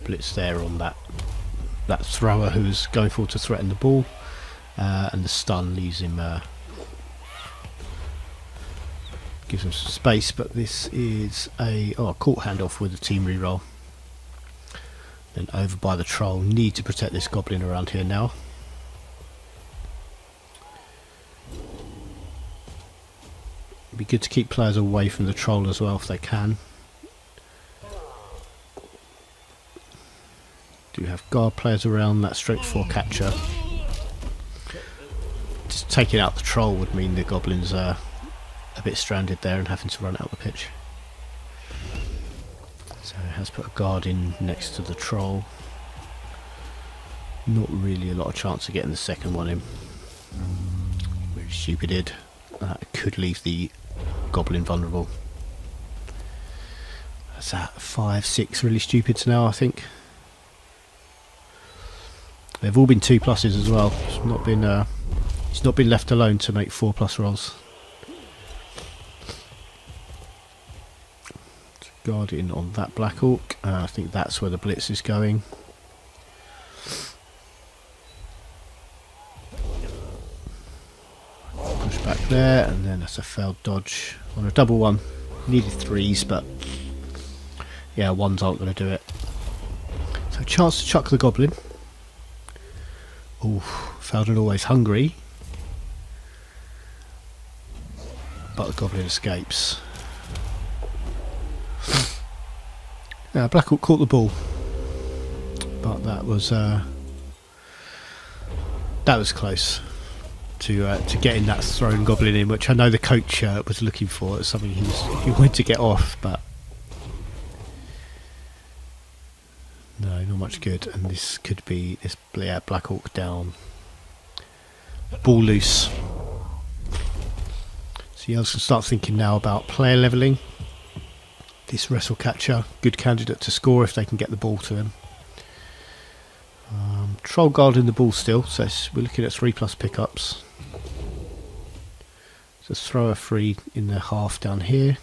Blitz there on that thrower who's going forward to threaten the ball, and the stun leaves him, gives him some space. But this is a court handoff with a team reroll. Then over by the Troll. Need to protect this Goblin around here now. It'd be good to keep players away from the Troll as well if they can. Do have guard players around that strength 4 catcher. Just taking out the Troll would mean the Goblins are a bit stranded there and having to run out the pitch. So it has put a guard in next to the Troll. Not really a lot of chance of getting the second one in. Very stupid. That could leave the Goblin vulnerable. That's that 5, 6 really stupids now, I think. They've all been 2+s as well. It's not been left alone to make 4+ rolls. Guardian on that Black Orc. I think that's where the Blitz is going. Push back there, and then that's a failed dodge on a double one. Needed 3s, but yeah, 1s aren't going to do it. So chance to chuck the Goblin. Oh, failed and always hungry. But the Goblin escapes. Black Orc caught the ball, but that was close to getting that thrown Goblin in, which I know the coach was looking for. It's something he wanted to get off, but no, not much good. And this could be this Black Orc down, ball loose. So you guys can start thinking now about player leveling. This Wrestle Catcher, good candidate to score if they can get the ball to him. Troll guarding the ball still, so we're looking at 3+ pickups. So throw a 3 in the half down here.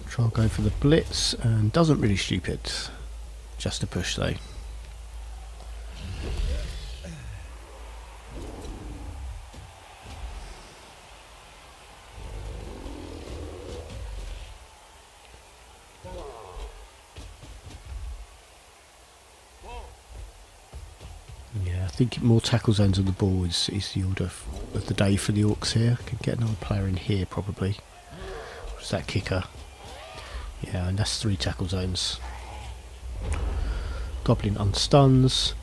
Troll going for the Blitz and doesn't really stupid. Just a push though. Yeah, I think more tackle zones on the ball is the order of the day for the Orcs here. Can get another player in here probably. What's that kicker? Yeah, and that's 3 tackle zones. Goblin unstuns.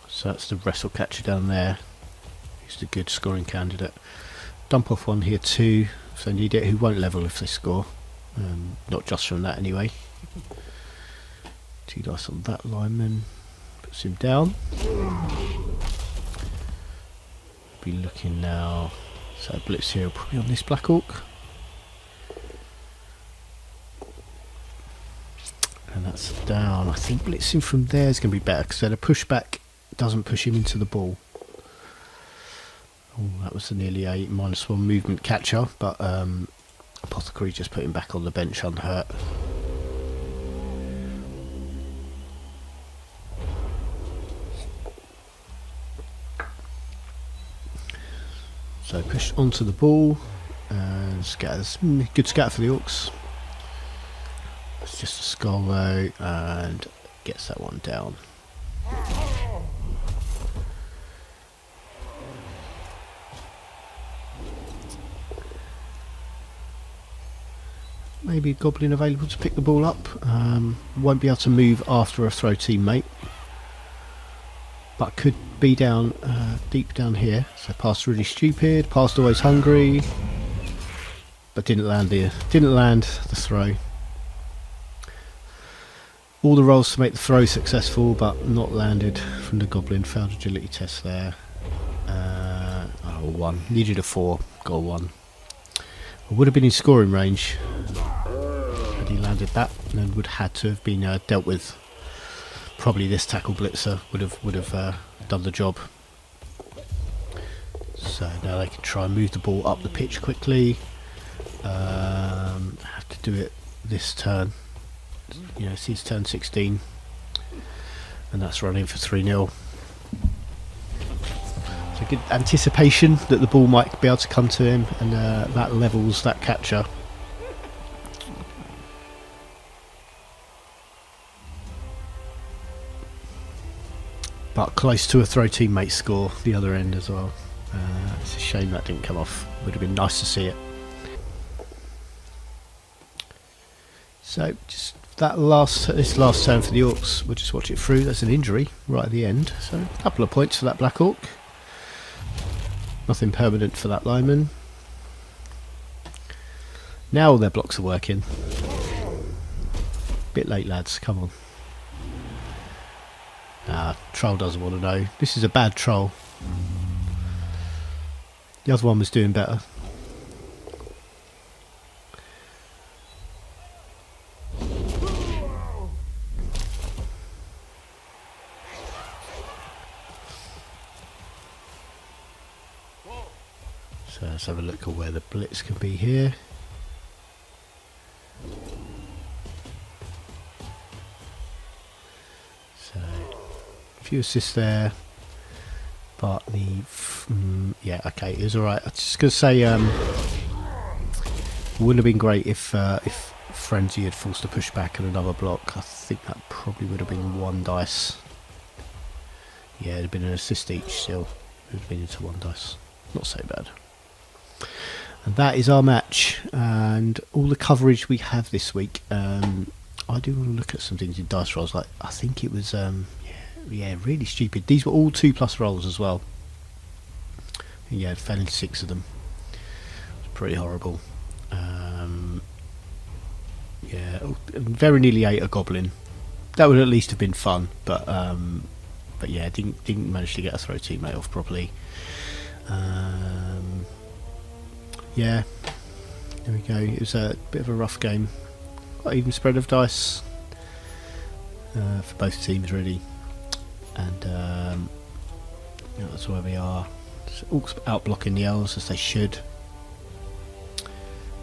So that's the Wrestle Catcher down there. He's a good scoring candidate. Dump off one here too, if they need it, who won't level if they score. Not just from that anyway. 2 dice on that lineman. Puts him down. Be looking now. So Blitz here will probably on this Black Orc. And that's down. I think blitzing from there is going to be better because then a pushback doesn't push him into the ball. Oh, that was nearly a -1 movement catcher, but Apothecary just put him back on the bench unhurt. So push onto the ball and scatters. Good scatter for the Orcs. It's just a skull though, and gets that one down. Maybe Goblin available to pick the ball up. Won't be able to move after a throw teammate, but could be down deep down here. So passed really stupid, passed always hungry, but didn't land the throw. All the rolls to make the throw successful, but not landed from the Goblin. Failed agility test there. 1. Needed a 4. Got a 1. I would have been in scoring range had he landed that, and then would had to have been dealt with. Probably this tackle blitzer would have done the job. So now they can try and move the ball up the pitch quickly. Have to do it this turn. You know, it's turn 16, and that's running for 3-0. So good anticipation that the ball might be able to come to him, and that levels that catcher. But close to a throw teammate score the other end as well. It's a shame that didn't come off. Would have been nice to see it. So just this last turn for the Orcs, we'll just watch it through. There's an injury right at the end, so a couple of points for that Black Orc. Nothing permanent for that lineman. Now all their blocks are working. Bit late, lads, come on. Troll doesn't want to know. This is a bad troll. The other one was doing better. So let's have a look at where the blitz can be here. So a few assists there, but yeah, okay, it was alright. I was just gonna say, it wouldn't have been great if Frenzy had forced a push back and another block. I think that probably would have been 1 dice. Yeah, it'd have been an assist each still. It would have been into 1 dice. Not so bad. And that is our match and all the coverage we have this week. I do want to look at some things in dice rolls. Like I think it was yeah, really stupid. These were all 2+ rolls as well. Yeah, fell in 6 of them. It's pretty horrible. Yeah, very nearly ate a goblin. That would at least have been fun, but yeah, didn't manage to get a throw teammate off properly. Yeah, there we go. It was a bit of a rough game. Quite even spread of dice for both teams, really. And yeah, that's where we are. Orcs out blocking the elves as they should.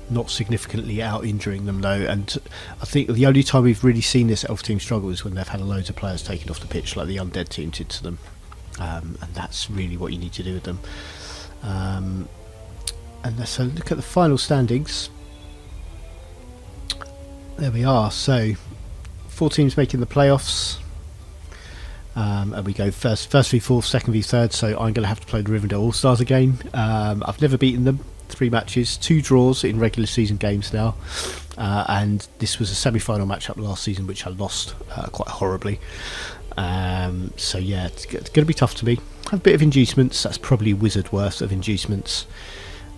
Not significantly out injuring them though, and I think the only time we've really seen this elf team struggle is when they've had loads of players taken off the pitch, like the undead team did to them. And that's really what you need to do with them. And let's look at the final standings. There we are. So 4 teams making the playoffs. And we go first v fourth, second v third. So I'm going to have to play the Rivendell All Stars again. I've never beaten them. 3 matches, 2 draws in regular season games now, and this was a semi-final matchup last season which I lost quite horribly. So yeah, it's going to be tough to me. I have a bit of inducements. That's probably wizard worth of inducements,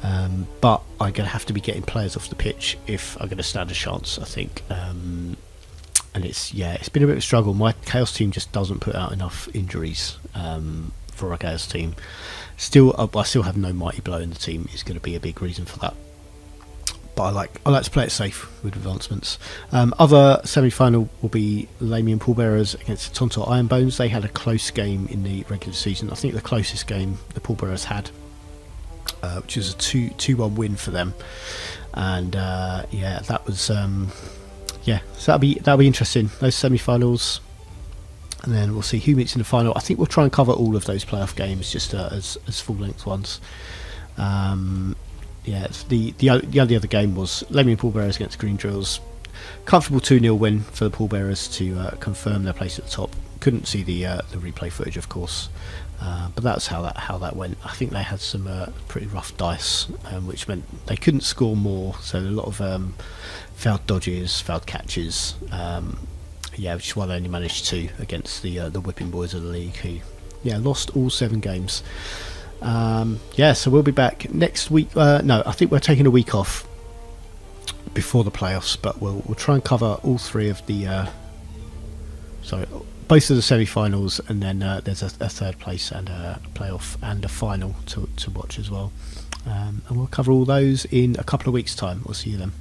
but I'm going to have to be getting players off the pitch if I'm going to stand a chance, I think. And it's been a bit of a struggle. My Chaos team just doesn't put out enough injuries for our Chaos team. I still have no Mighty Blow in the team. Is going to be a big reason for that. But I like to play it safe with advancements. Other semi-final will be Lamian Pallbearers against Tontor Ironbones. They had a close game in the regular season. I think the closest game the Pallbearers had, which was a 2-1 win for them. And yeah, that was so that'll be interesting. Those semi-finals. And then we'll see who meets in the final. I think we'll try and cover all of those playoff games just as full-length ones. Yeah, the only other game was Lamian Pallbearers against Green Drills. Comfortable 2-0 win for the Pallbearers to confirm their place at the top. Couldn't see the replay footage, of course, but that's how that went. I think they had some pretty rough dice, which meant they couldn't score more. So a lot of failed dodges, failed catches. Yeah, which is why they only managed 2 against the whipping boys of the league, who lost all 7 games. Yeah, so we'll be back next week. No, I think we're taking a week off before the playoffs, but we'll try and cover all 3 of the both of the semi-finals, and then there's a 3rd place and a playoff and a final to watch as well. And we'll cover all those in a couple of weeks' time. We'll see you then.